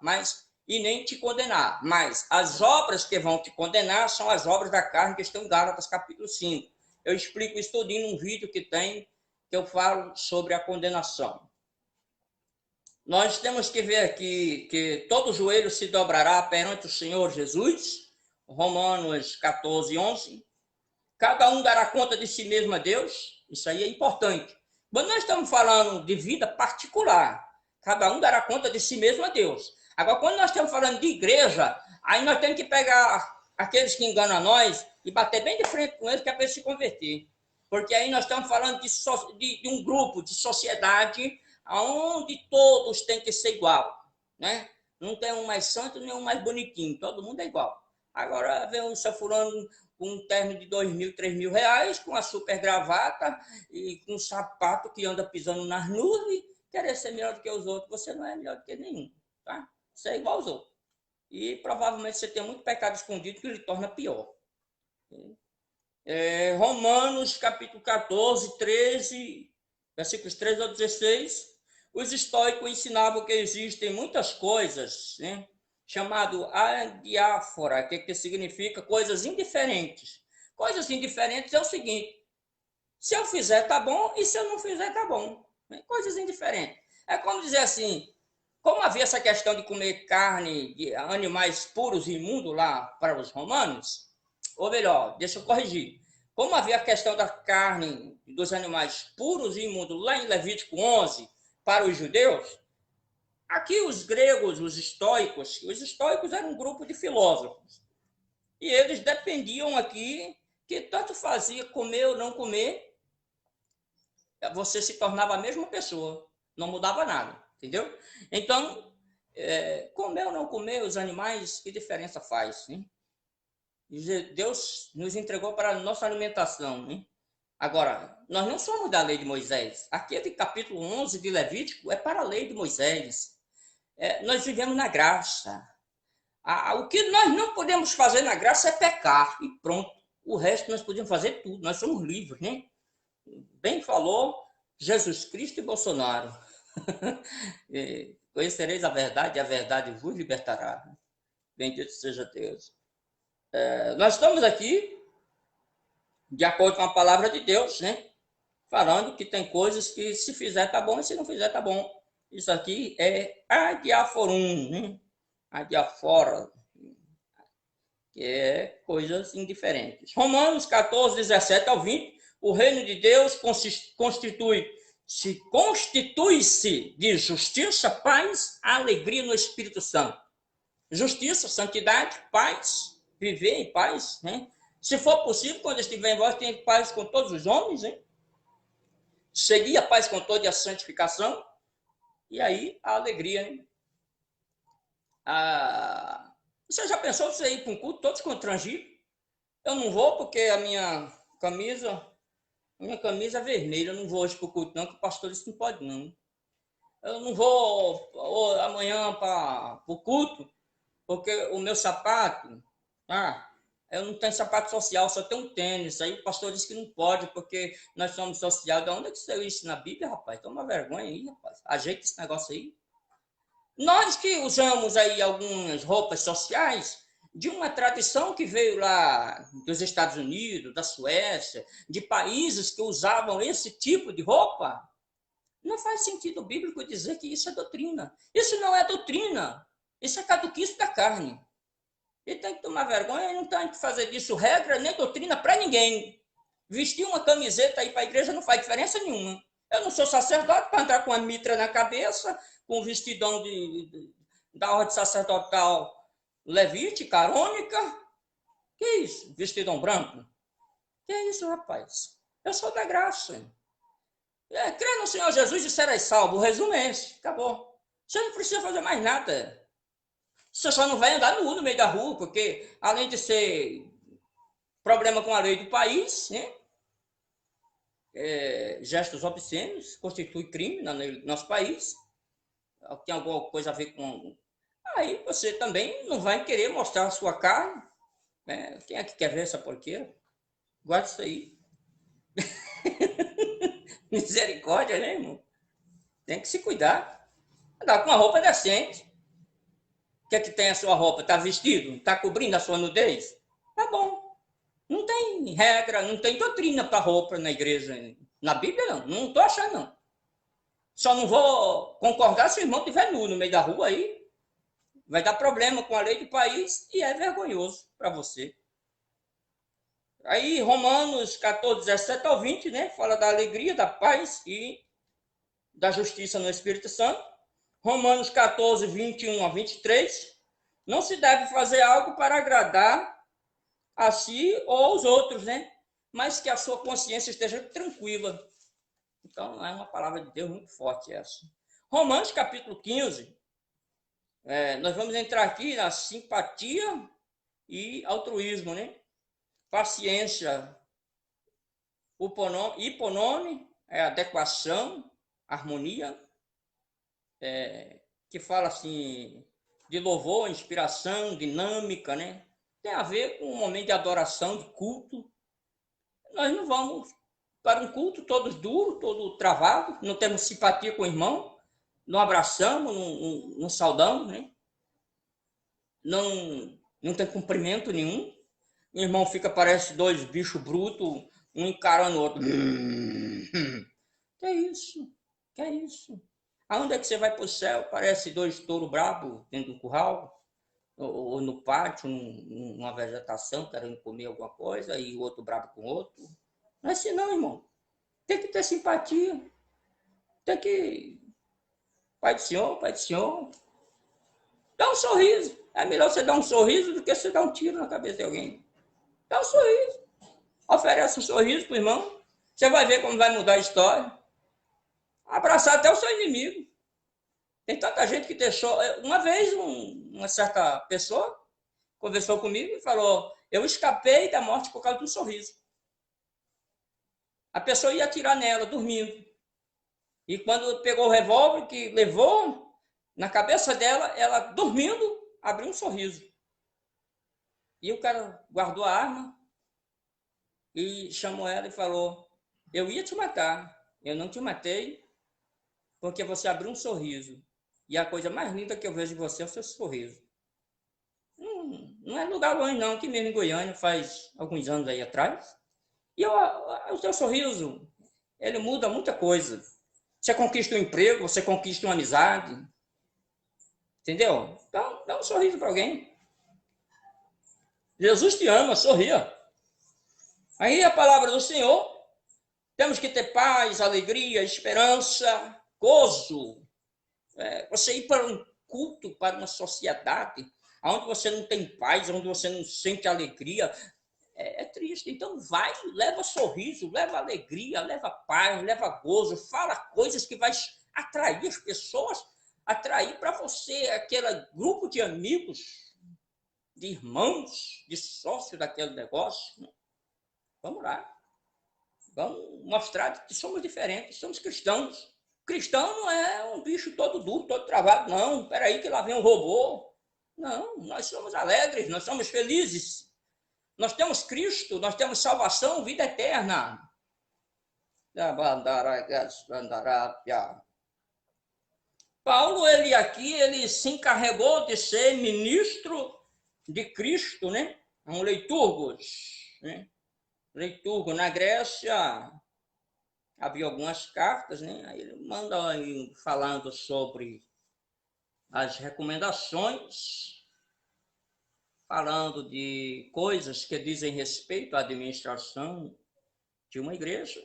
e nem te condenar. Mas as obras que vão te condenar são as obras da carne que estão em Gálatas capítulo 5. Eu explico isso tudinho num vídeo que eu falo sobre a condenação. Nós temos que ver aqui que todo joelho se dobrará perante o Senhor Jesus, Romanos 14, 11. Cada um dará conta de si mesmo a Deus, isso aí é importante. Quando nós estamos falando de vida particular, cada um dará conta de si mesmo a Deus. Agora, quando nós estamos falando de igreja, aí nós temos que pegar aqueles que enganam nós e bater bem de frente com eles, que é para eles se converter. Porque aí nós estamos falando de um grupo, de sociedade, onde todos têm que ser igual, né? Não tem um mais santo nem um mais bonitinho, todo mundo é igual. Agora vem um fulano com um terno de 2.000, 3.000 reais, com a super gravata e com um sapato que anda pisando nas nuvens, querer ser melhor do que os outros. Você não é melhor do que nenhum, tá? Você é igual aos outros. E provavelmente você tem muito pecado escondido que lhe torna pior. Romanos, capítulo 14, 13, versículos 13 ao 16. Os estoicos ensinavam que existem muitas coisas, né, chamado adiáfora, que significa coisas indiferentes. Coisas indiferentes é o seguinte: se eu fizer, tá bom, e se eu não fizer, tá bom. Coisas indiferentes. É como dizer assim, como havia essa questão de comer carne de animais puros e imundos lá para os romanos, ou melhor, deixa eu corrigir, como havia a questão da carne dos animais puros e imundos lá em Levítico 11 para os judeus, aqui os gregos, os estoicos eram um grupo de filósofos. E eles dependiam aqui que tanto fazia comer ou não comer, você se tornava a mesma pessoa, não mudava nada, entendeu? Então, comer ou não comer os animais, que diferença faz? Hein? Deus nos entregou para a nossa alimentação. Hein? Agora, nós não somos da lei de Moisés. Aquele capítulo 11 de Levítico é para a lei de Moisés. Nós vivemos na graça. O que nós não podemos fazer na graça é pecar, e pronto. O resto nós podemos fazer tudo, nós somos livres, né? Bem falou Jesus Cristo e Bolsonaro. Conhecereis a verdade vos libertará. Bendito seja Deus. Nós estamos aqui, de acordo com a palavra de Deus, né? Falando que tem coisas que se fizer tá bom e se não fizer tá bom. Isso aqui é adiaforum, né? Adiafora, que é coisas indiferentes. Romanos 14, 17 ao 20, o reino de Deus constitui-se de justiça, paz, alegria no Espírito Santo. Justiça, santidade, paz, viver em paz, né? Se for possível, quando estiver em vós, tenha paz com todos os homens, né? Seguir a paz com toda a santificação, e aí a alegria, né? Você já pensou você ir para um culto todos constrangidos? Eu não vou porque a minha camisa é vermelha. Eu não vou hoje para o culto, não, que o pastor disse que não pode, não. Eu não vou amanhã para o culto porque o meu sapato, eu não tenho sapato social, só tenho um tênis. Aí o pastor disse que não pode porque nós somos social. De onde é que saiu isso na Bíblia, rapaz? Toma vergonha aí, rapaz. Ajeita esse negócio aí. Nós que usamos aí algumas roupas sociais de uma tradição que veio lá dos Estados Unidos, da Suécia, de países que usavam esse tipo de roupa, não faz sentido bíblico dizer que isso é doutrina. Isso não é doutrina. Isso é caduquice da carne. E tem que tomar vergonha e não tem que fazer disso regra nem doutrina para ninguém. Vestir uma camiseta aí para a igreja não faz diferença nenhuma. Eu não sou sacerdote para entrar com a mitra na cabeça, com o vestidão da ordem sacerdotal levítica, arônica. Que isso? Vestidão branco? Que isso, rapaz? Eu sou da graça. Crê no Senhor Jesus e serás salvo. O resumo é esse. Acabou. Você não precisa fazer mais nada. Você só não vai andar nu no meio da rua, porque além de ser problema com a lei do país, né? Gestos obscenos constitui crime no nosso país. Tem alguma coisa a ver com... Aí você também não vai querer mostrar a sua carne. Né? Quem é que quer ver essa porqueira? Guarda isso aí. Misericórdia, né, irmão? Tem que se cuidar. Andar com uma roupa decente. O que é que tem a sua roupa? Está vestido? Está cobrindo a sua nudez? Tá bom. Não tem regra, não tem doutrina para roupa na igreja. Na Bíblia, não. Não estou achando, não. Só não vou concordar se o irmão estiver nu no meio da rua aí. Vai dar problema com a lei do país e é vergonhoso para você. Aí, Romanos 14, 17 ao 20, né? Fala da alegria, da paz e da justiça no Espírito Santo. Romanos 14, 21 a 23. Não se deve fazer algo para agradar a si ou aos outros, né? Mas que a sua consciência esteja tranquila. Então, é uma palavra de Deus muito forte essa. Romanos capítulo 15. Nós vamos entrar aqui na simpatia e altruísmo, né? Paciência, hiponome, adequação, harmonia, que fala assim de louvor, inspiração, dinâmica, né? Tem a ver com um momento de adoração, de culto. Nós não vamos para um culto todos duros, todo travado, não temos simpatia com o irmão, não abraçamos, não saudamos, né? Não tem cumprimento nenhum. O irmão fica, parece dois bichos brutos, um encarando o outro. Que é isso? Que é isso? Aonde é que você vai para o céu? Parece dois touros bravos dentro do curral, ou no pátio, numa vegetação, querendo comer alguma coisa, e o outro bravo com o outro. Não é assim não, irmão. Tem que ter simpatia. Tem que... Pai do Senhor, Pai do Senhor. Dá um sorriso. É melhor você dar um sorriso do que você dar um tiro na cabeça de alguém. Dá um sorriso. Oferece um sorriso pro irmão. Você vai ver como vai mudar a história. Abraçar até o seu inimigo. Tem tanta gente que deixou... Uma vez, uma certa pessoa conversou comigo e falou: eu escapei da morte por causa de um sorriso. A pessoa ia atirar nela, dormindo. E quando pegou o revólver que levou na cabeça dela, ela dormindo, abriu um sorriso. E o cara guardou a arma e chamou ela e falou: eu ia te matar, eu não te matei porque você abriu um sorriso. E a coisa mais linda que eu vejo de você é o seu sorriso. Não é lugar longe não, aqui mesmo em Goiânia, faz alguns anos aí atrás. E o seu sorriso, ele muda muita coisa. Você conquista um emprego, você conquista uma amizade. Entendeu? Então, dá um sorriso para alguém. Jesus te ama, sorria. Aí a palavra do Senhor, temos que ter paz, alegria, esperança, gozo. Você ir para um culto, para uma sociedade, onde você não tem paz, onde você não sente alegria, é triste. Então vai, leva sorriso, leva alegria, leva paz, leva gozo, fala coisas que vai atrair as pessoas, atrair para você aquele grupo de amigos, de irmãos, de sócios daquele negócio. Vamos lá. Vamos mostrar que somos diferentes, somos cristãos. Cristão não é um bicho todo duro, todo travado, não. Espera aí que lá vem um robô. Não, nós somos alegres, nós somos felizes. Nós temos Cristo, nós temos salvação, vida eterna. Paulo, ele se encarregou de ser ministro de Cristo, né? Um leiturgos, né? Leiturgo na Grécia, havia algumas cartas, né? Aí ele manda aí falando sobre as recomendações, falando de coisas que dizem respeito à administração de uma igreja.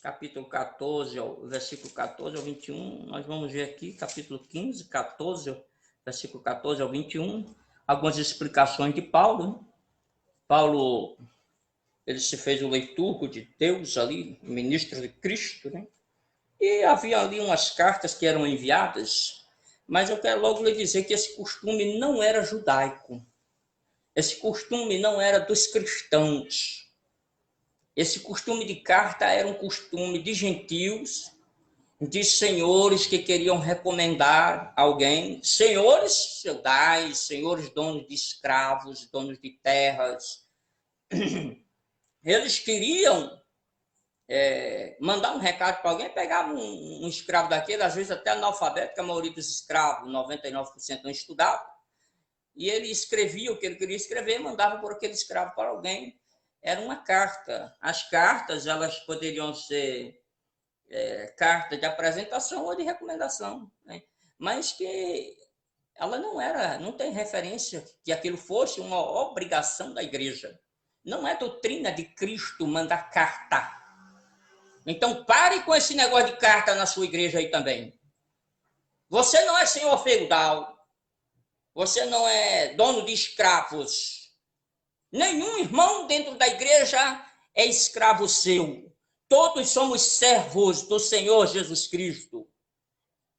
Capítulo 14, versículo 14 ao 21, nós vamos ver aqui, capítulo 15, 14, versículo 14 ao 21, algumas explicações de Paulo, né? Paulo, ele se fez o leiturgo de Deus ali, ministro de Cristo, né? E havia ali umas cartas que eram enviadas, mas eu quero logo lhe dizer que esse costume não era judaico. Esse costume não era dos cristãos. Esse costume de carta era um costume de gentios, de senhores que queriam recomendar alguém, senhores feudais, senhores donos de escravos, donos de terras. Eles queriam mandar um recado para alguém, pegava um escravo daquele, às vezes até analfabeto, que a maioria dos escravos, 99% não estudava, e ele escrevia o que ele queria escrever, mandava por aquele escravo para alguém. Era uma carta. As cartas, elas poderiam ser carta de apresentação ou de recomendação, né? Mas que ela não tem referência que aquilo fosse uma obrigação da igreja. Não é doutrina de Cristo mandar carta. Então pare com esse negócio de carta na sua igreja aí também. Você não é senhor feudal. Você não é dono de escravos. Nenhum irmão dentro da igreja é escravo seu. Todos somos servos do Senhor Jesus Cristo.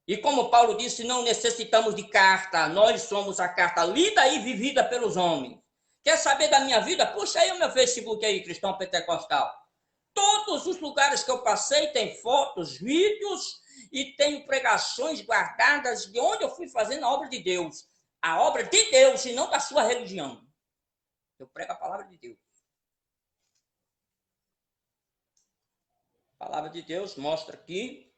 E como Paulo disse, não necessitamos de carta. Nós somos a carta lida e vivida pelos homens. Quer saber da minha vida? Puxa aí o meu Facebook aí, Cristão Pentecostal. Todos os lugares que eu passei tem fotos, vídeos e tenho pregações guardadas de onde eu fui fazendo a obra de Deus. A obra de Deus e não da sua religião. Eu prego a palavra de Deus. A palavra de Deus mostra que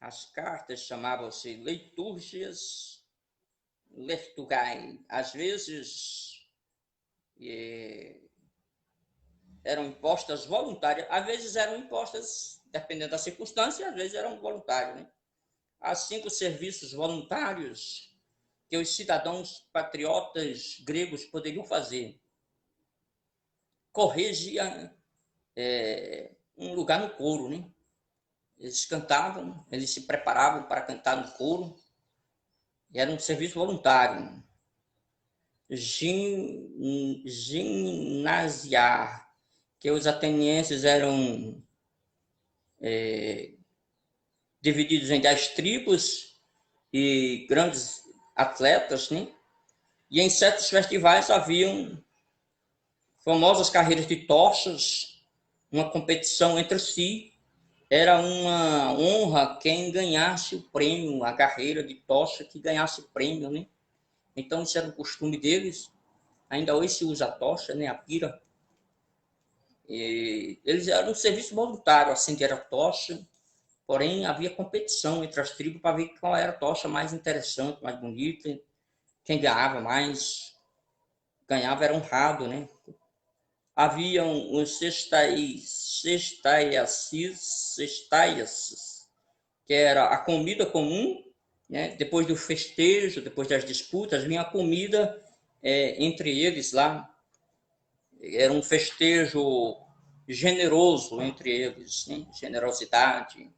as cartas chamavam-se liturgias, lectugai. Às vezes eram impostas voluntárias, às vezes eram impostas, dependendo da circunstância, às vezes eram voluntárias, né? Há 5 serviços voluntários que os cidadãos patriotas gregos poderiam fazer. Corregia um lugar no coro, né? Eles cantavam, eles se preparavam para cantar no coro, e era um serviço voluntário. Ginasiar, que os atenienses eram divididos em 10 tribos e grandes atletas, né? E em certos festivais haviam famosas carreiras de tochas, uma competição entre si. Era uma honra quem ganhasse o prêmio, a carreira de tocha que ganhasse o prêmio, né? Então, isso era o costume deles. Ainda hoje se usa a tocha, né? A pira. E eles eram um serviço voluntário, acender a tocha. Porém, havia competição entre as tribos para ver qual era a tocha mais interessante, mais bonita. Quem ganhava mais, ganhava era honrado, né? Haviam os cestaias, que era a comida comum, né? Depois do festejo, depois das disputas, vinha a comida entre eles lá. Era um festejo generoso entre eles, né? Generosidade.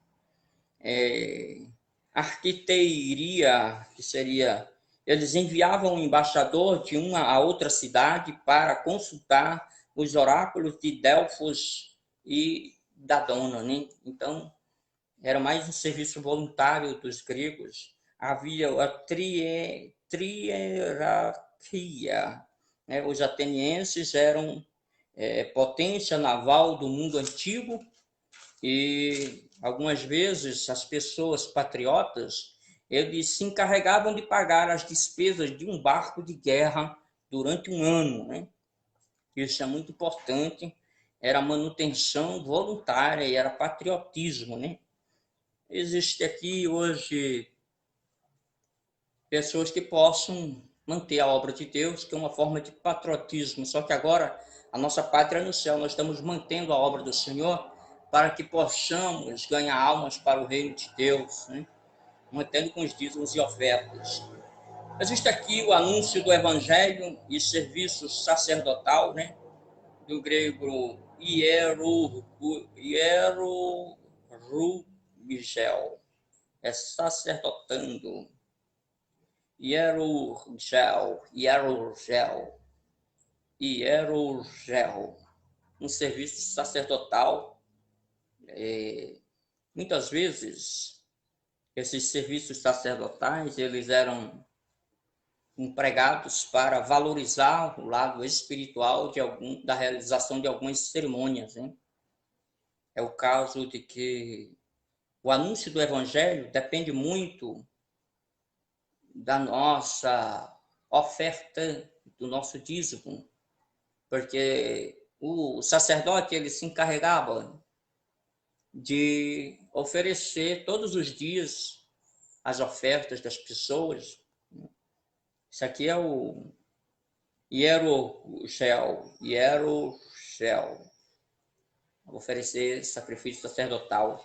Arquiteiria, que seria... Eles enviavam um embaixador de uma a outra cidade para consultar os oráculos de Delfos e da Dona, né? Então, era mais um serviço voluntário dos gregos. Havia a trierarquia, né? Os atenienses eram potência naval do mundo antigo e algumas vezes as pessoas patriotas, eles se encarregavam de pagar as despesas de um barco de guerra durante um ano, né? Isso é muito importante. Era manutenção voluntária e era patriotismo, né? Existe aqui hoje pessoas que possam manter a obra de Deus, que é uma forma de patriotismo. Só que agora a nossa pátria é no céu. Nós estamos mantendo a obra do Senhor para que possamos ganhar almas para o reino de Deus, né? Mantendo com os dízimos e ofertas. Existe aqui o anúncio do evangelho e serviço sacerdotal, né? Do grego hierurgel, é sacerdotando. Hierurgel, um serviço sacerdotal. Muitas vezes, esses serviços sacerdotais, eles eram empregados para valorizar o lado espiritual da realização de algumas cerimônias, né? É o caso de que o anúncio do evangelho depende muito da nossa oferta, do nosso dízimo, porque o sacerdote ele se encarregava de oferecer todos os dias as ofertas das pessoas. Isso aqui é o Hieroshel. Oferecer sacrifício sacerdotal.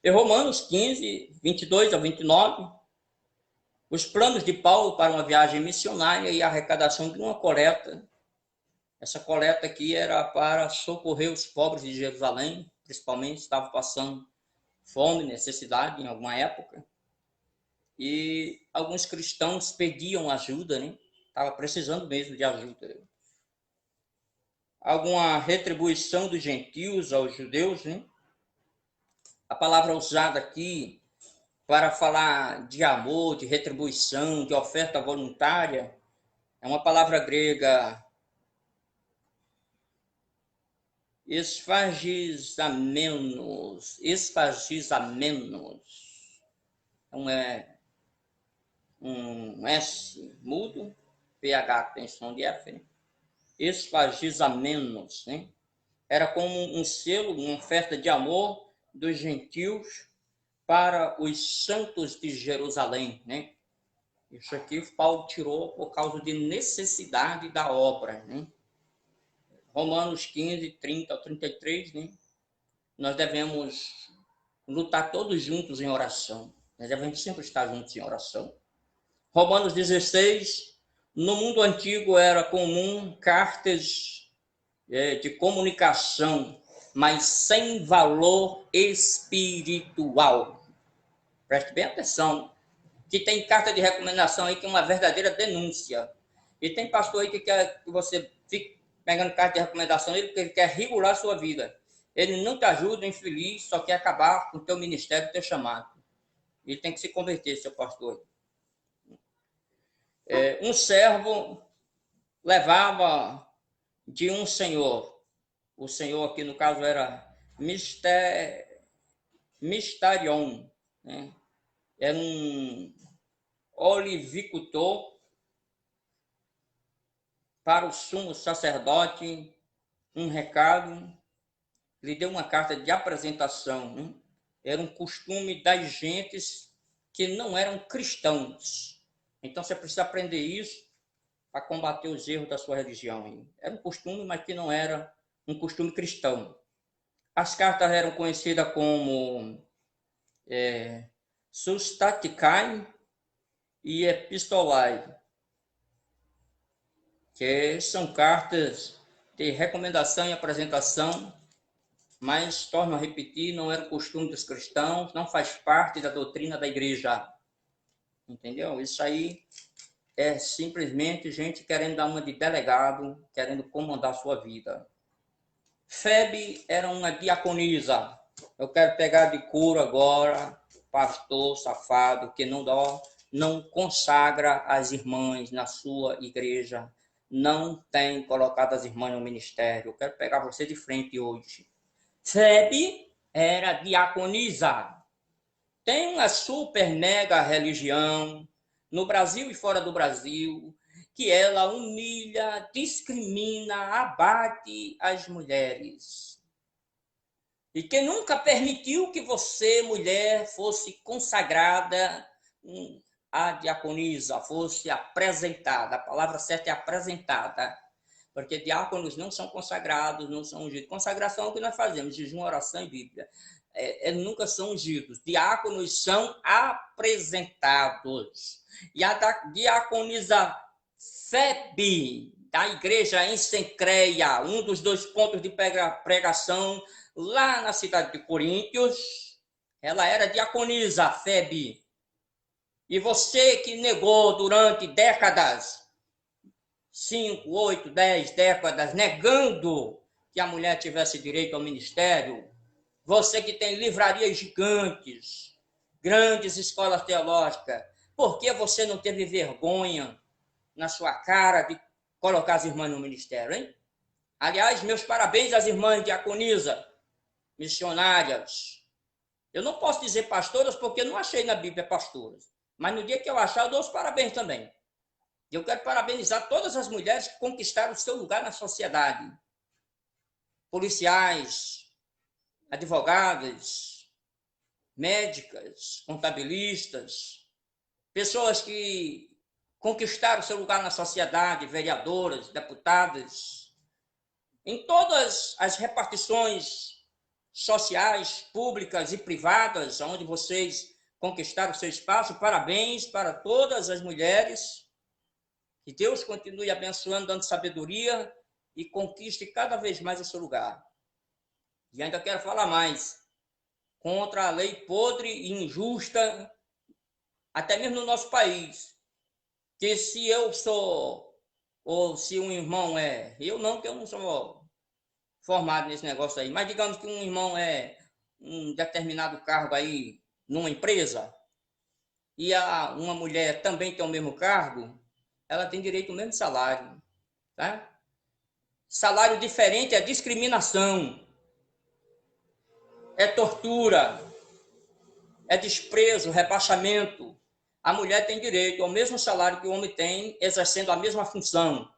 Em Romanos 15, 22 a 29, os planos de Paulo para uma viagem missionária e a arrecadação de uma coleta. Essa coleta aqui era para socorrer os pobres de Jerusalém, principalmente estavam passando fome, necessidade em alguma época. E alguns cristãos pediam ajuda, né? Estava precisando mesmo de ajuda. Alguma retribuição dos gentios aos judeus, né? A palavra usada aqui para falar de amor, de retribuição, de oferta voluntária, é uma palavra grega, esfagizamenos. Então é um S mudo, PH tem som de F, né? Esfagizamenos, né? Era como um selo, uma oferta de amor dos gentios para os santos de Jerusalém, né? Isso aqui Paulo tirou por causa de necessidade da obra, né? Romanos 15, 30 ao 33, né? Nós devemos lutar todos juntos em oração. Nós devemos sempre estar juntos em oração. Romanos 16, no mundo antigo era comum cartas de comunicação, mas sem valor espiritual. Preste bem atenção, que tem carta de recomendação aí que é uma verdadeira denúncia. E tem pastor aí que quer que você fique pegando carta de recomendação dele porque ele quer regular a sua vida. Ele não te ajuda, infeliz, só quer acabar com o teu ministério, o teu chamado. Ele tem que se converter, seu pastor. Um servo levava de um senhor. O senhor aqui, no caso, era Mistarion, né? Era um olivicultor para o sumo sacerdote, um recado, lhe deu uma carta de apresentação, né? Era um costume das gentes que não eram cristãos. Então você precisa aprender isso para combater os erros da sua religião. Era um costume, mas que não era um costume cristão. As cartas eram conhecidas como Sustaticai e Epistolai, que são cartas de recomendação e apresentação, mas, torno a repetir, não era o costume dos cristãos, não faz parte da doutrina da igreja. Entendeu? Isso aí é simplesmente gente querendo dar uma de delegado, querendo comandar a sua vida. Febe era uma diaconisa. Eu quero pegar de couro agora, pastor safado, que não consagra as irmãs na sua igreja, não tem colocado as irmãs no ministério. Eu quero pegar você de frente hoje. Febe era diaconisa. Tem uma super mega religião no Brasil e fora do Brasil, que ela humilha, discrimina, abate as mulheres. E que nunca permitiu que você, mulher, fosse consagrada a diaconisa, fosse apresentada. A palavra certa é apresentada. Porque diáconos não são consagrados, não são ungidos. Consagração é o que nós fazemos, jejum, oração e Bíblia. Nunca são ungidos. Diáconos são apresentados. E a diaconisa Febe, da igreja em Cencreia, um dos 2 pontos de pregação lá na cidade de Coríntios, ela era diaconisa Febe. E você que negou durante décadas, 5, 8, 10 décadas, negando que a mulher tivesse direito ao ministério, você que tem livrarias gigantes, grandes escolas teológicas, por que você não teve vergonha na sua cara de colocar as irmãs no ministério, hein? Aliás, meus parabéns às irmãs diaconisa, missionárias. Eu não posso dizer pastoras porque eu não achei na Bíblia pastoras, mas no dia que eu achar, eu dou os parabéns também. E eu quero parabenizar todas as mulheres que conquistaram o seu lugar na sociedade. Policiais, advogadas, médicas, contabilistas, pessoas que conquistaram seu lugar na sociedade, vereadoras, deputadas, em todas as repartições sociais, públicas e privadas, onde vocês conquistaram seu espaço. Parabéns para todas as mulheres. Que Deus continue abençoando, dando sabedoria e conquiste cada vez mais o seu lugar. E ainda quero falar mais contra a lei podre e injusta, até mesmo no nosso país, que se eu sou, ou se um irmão é, eu não, que eu não sou formado nesse negócio aí, mas digamos que um irmão é um determinado cargo aí numa empresa, e uma mulher também tem o mesmo cargo, ela tem direito ao mesmo salário, tá? Salário diferente é discriminação, é tortura, é desprezo, rebaixamento. A mulher tem direito ao mesmo salário que o homem tem, exercendo a mesma função.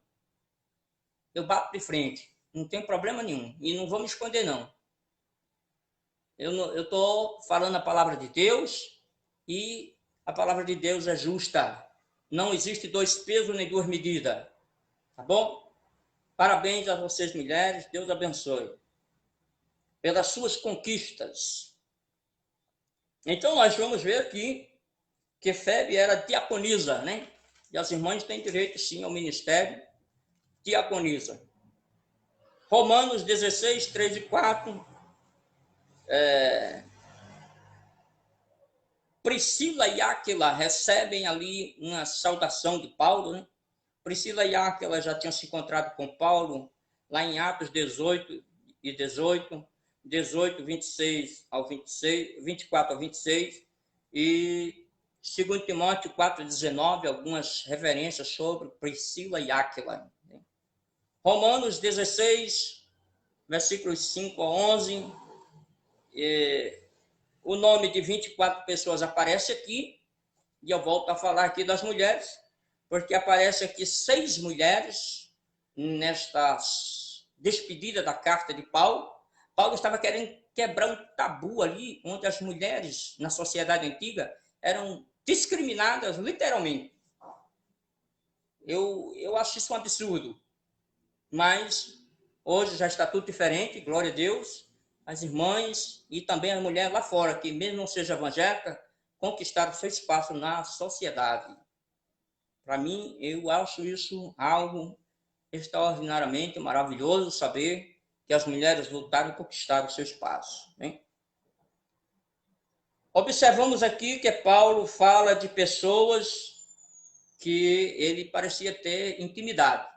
Eu bato de frente, não tem problema nenhum, e não vou me esconder, não. Eu estou falando a palavra de Deus, e a palavra de Deus é justa. Não existe dois pesos nem duas medidas. Tá bom? Parabéns a vocês, mulheres. Deus abençoe. Pelas suas conquistas. Então, nós vamos ver aqui que Febe era diaconisa, né? E as irmãs têm direito, sim, ao ministério. Diaconisa. Romanos 16, 3 e 4. Priscila e Áquila recebem ali uma saudação de Paulo, né? Priscila e Áquila já tinham se encontrado com Paulo lá em Atos 18 e 18, 18, 26 ao 26, 24 ao 26, e 2 Timóteo 4, 19, algumas referências sobre Priscila e Áquila. Romanos 16, versículos 5 a 11, o nome de 24 pessoas aparece aqui, e eu volto a falar aqui das mulheres, porque aparece aqui 6 mulheres nesta despedida da carta de Paulo. Paulo estava querendo quebrar um tabu ali, onde as mulheres na sociedade antiga eram discriminadas literalmente. Eu acho isso um absurdo, mas hoje já está tudo diferente, glória a Deus. As irmãs e também as mulheres lá fora, que mesmo não seja evangélica, conquistaram seu espaço na sociedade. Para mim, eu acho isso algo extraordinariamente maravilhoso, saber que as mulheres lutaram e conquistaram seu espaço, né? Observamos aqui que Paulo fala de pessoas que ele parecia ter intimidade.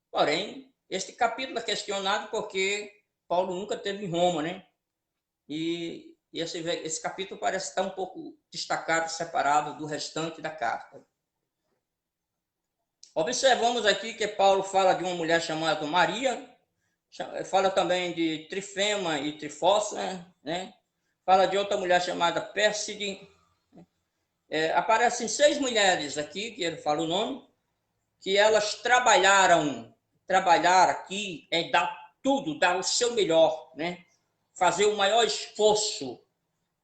Porém, este capítulo é questionado porque Paulo nunca esteve em Roma, né? E esse capítulo parece estar um pouco destacado, separado do restante da carta. Observamos aqui que Paulo fala de uma mulher chamada Maria, fala também de Trifema e Trifosa, né? Fala de outra mulher chamada Pérside. Aparecem 6 mulheres aqui, que ele fala o nome, que elas trabalharam aqui é dar tudo, dar o seu melhor, né? Fazer o maior esforço,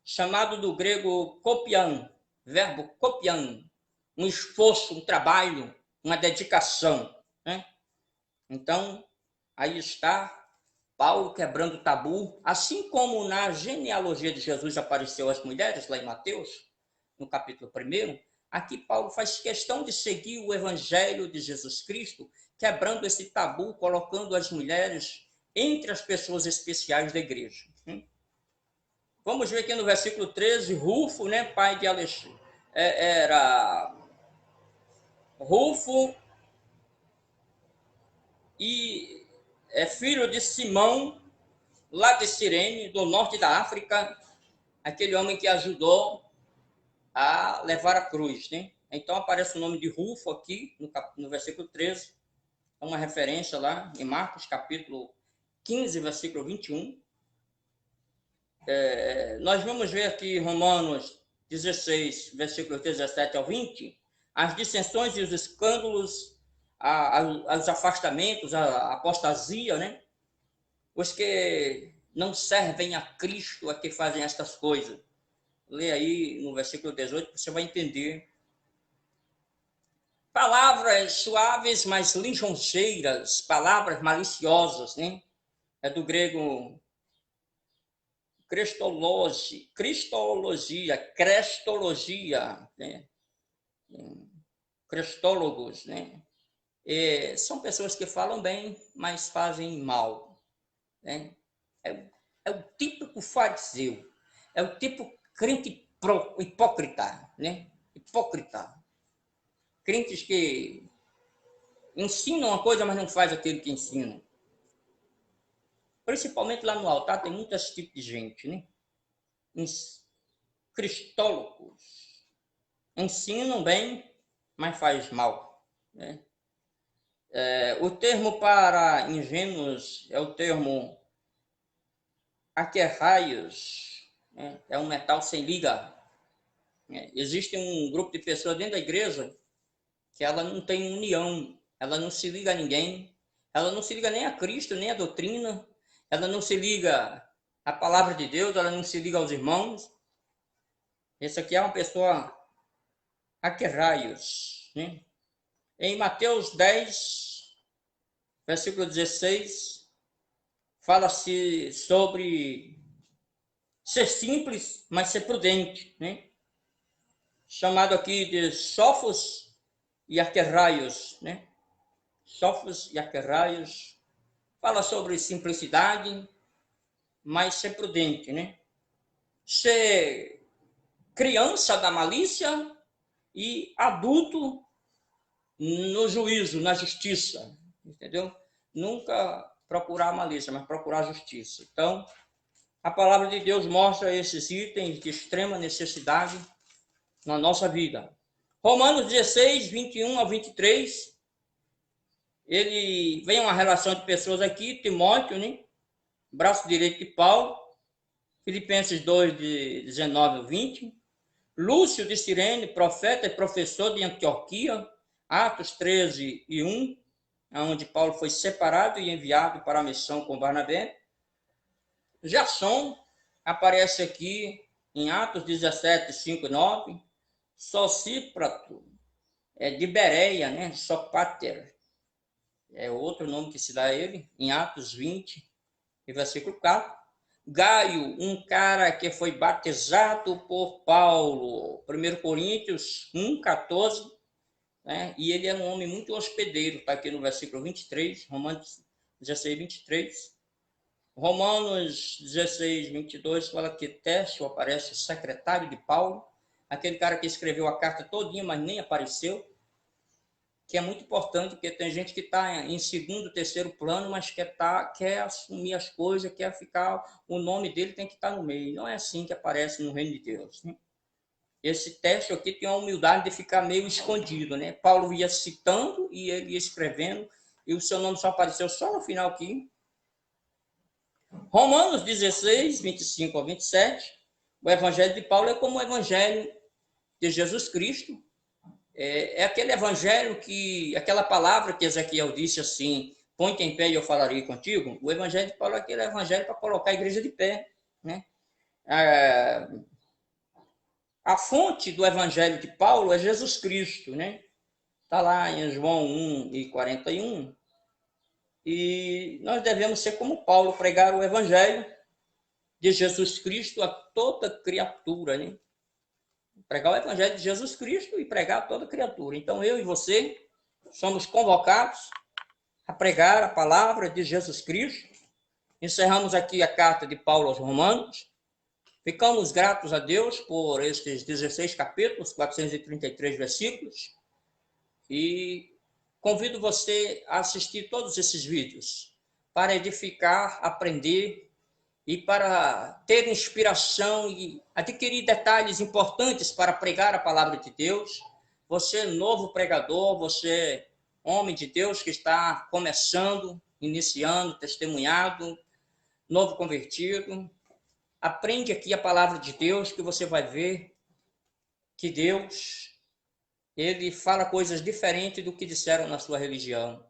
chamado do grego kopian, verbo kopian, um esforço, um trabalho, uma dedicação, né? Então, aí está Paulo quebrando o tabu, assim como na genealogia de Jesus apareceu as mulheres, lá em Mateus, no capítulo 1, aqui Paulo faz questão de seguir o evangelho de Jesus Cristo, quebrando esse tabu, colocando as mulheres entre as pessoas especiais da igreja. Vamos ver aqui no versículo 13, Rufo, né, pai de Alexandre, era Rufo e é filho de Simão, lá de Cirene, do norte da África, aquele homem que ajudou a levar a cruz, né? Então aparece o nome de Rufo aqui no versículo 13, é uma referência lá em Marcos, capítulo 15, versículo 21. Nós vamos ver aqui Romanos 16, versículos 17 ao 20, as dissensões e os escândalos, os afastamentos, a apostasia, né? Os que não servem a Cristo a que fazem estas coisas. Lê aí no versículo 18, você vai entender. Palavras suaves, mas lisonjeiras, palavras maliciosas, né? É do grego cristologia, né? Cristólogos, né? São pessoas que falam bem, mas fazem mal, né? É o típico fariseu, é o tipo crente hipócrita, né? Hipócrita. Crentes que ensinam uma coisa, mas não faz aquilo que ensinam. Principalmente lá no altar tem muitos tipos de gente, né? Cristólogos. Ensinam bem, mas faz mal, né? O termo para ingênuos é o termo aquerraios, né? É um metal sem liga. Existe um grupo de pessoas dentro da igreja que ela não tem união, ela não se liga a ninguém, ela não se liga nem a Cristo, nem a doutrina, ela não se liga à palavra de Deus, ela não se liga aos irmãos. Esse aqui é uma pessoa aquerraios, né? Em Mateus 10, versículo 16, fala-se sobre ser simples, mas ser prudente, né? Chamado aqui de sofos e aquerraios, né? Sofos e aquerraios. Fala sobre simplicidade, mas ser prudente, né? Ser criança da malícia e adulto no juízo, na justiça, entendeu? Nunca procurar a malícia, mas procurar a justiça. Então, a palavra de Deus mostra esses itens de extrema necessidade na nossa vida. Romanos 16, 21 a 23, ele vem uma relação de pessoas aqui, Timóteo, né? Braço direito de Paulo, Filipenses 2, de 19 a 20, Lúcio de Cirene, profeta e professor de Antioquia, Atos 13 e 1, onde Paulo foi separado e enviado para a missão com Barnabé. Jasson aparece aqui em Atos 17, 5 e 9. Sosíprato, de Bereia, né? Sopáter, é outro nome que se dá a ele, em Atos 20, versículo 4. Gaio, um cara que foi batizado por Paulo, 1 Coríntios 1, 14, né? E ele é um homem muito hospedeiro, está aqui no versículo 23, Romanos 16, 23. Romanos 16, 22 fala que Tércio aparece secretário de Paulo, aquele cara que escreveu a carta todinha, mas nem apareceu, que é muito importante, porque tem gente que está em segundo, terceiro plano, mas quer assumir as coisas, quer ficar, o nome dele tem que estar no meio. Não é assim que aparece no reino de Deus, né? Esse texto aqui tem a humildade de ficar meio escondido, né? Paulo ia citando e ele ia escrevendo, e o seu nome só apareceu só no final aqui. Romanos 16, 25 a 27, o evangelho de Paulo é como o evangelho de Jesus Cristo. É aquele evangelho que, aquela palavra que Ezequiel disse assim, põe-te em pé e eu falarei contigo. O evangelho de Paulo é aquele evangelho para colocar a igreja de pé, né? A fonte do evangelho de Paulo é Jesus Cristo, né? Está lá em João 1 e 41. E nós devemos ser como Paulo, pregar o evangelho de Jesus Cristo a toda criatura, né? Pregar o evangelho de Jesus Cristo e pregar a toda criatura. Então, eu e você somos convocados a pregar a palavra de Jesus Cristo. Encerramos aqui a carta de Paulo aos Romanos. Ficamos gratos a Deus por estes 16 capítulos, 433 versículos. E convido você a assistir todos esses vídeos para edificar, aprender e para ter inspiração e adquirir detalhes importantes para pregar a palavra de Deus. Você, novo pregador, você, homem de Deus que está começando, iniciando, testemunhado, novo convertido, aprende aqui a palavra de Deus que você vai ver que Deus, ele fala coisas diferentes do que disseram na sua religião.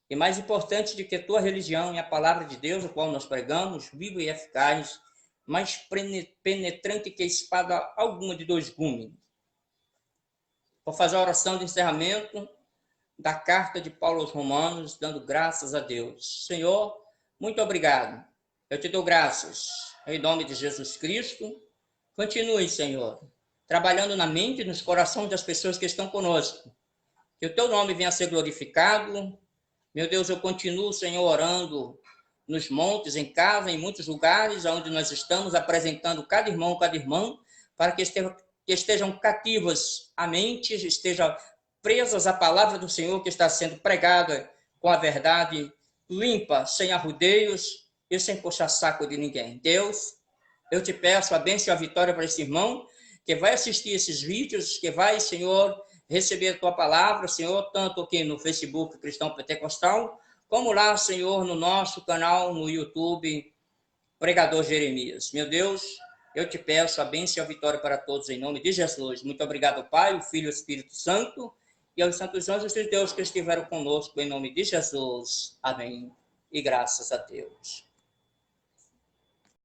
E mais importante do que a tua religião é a palavra de Deus, a qual nós pregamos, viva e eficaz, mais penetrante que a espada alguma de dois gumes. Vou fazer a oração de encerramento da carta de Paulo aos Romanos, dando graças a Deus. Senhor, muito obrigado. Eu te dou graças em nome de Jesus Cristo. Continue, Senhor, trabalhando na mente e nos corações das pessoas que estão conosco. Que o teu nome venha a ser glorificado. Meu Deus, eu continuo, Senhor, orando nos montes, em casa, em muitos lugares onde nós estamos apresentando cada irmão, cada irmã, para que estejam cativas a mente, estejam presas à palavra do Senhor que está sendo pregada com a verdade limpa, sem arrudeios e sem puxar saco de ninguém. Deus, eu te peço a bênção e a vitória para esse irmão que vai assistir esses vídeos, que vai, Senhor, receber a tua palavra, Senhor, tanto aqui no Facebook Cristão Pentecostal, como lá, Senhor, no nosso canal no YouTube, Pregador Jeremias. Meu Deus, eu te peço a bênção e a vitória para todos em nome de Jesus. Muito obrigado, Pai, o Filho e o Espírito Santo, e aos santos anjos de Deus que estiveram conosco em nome de Jesus. Amém. E graças a Deus.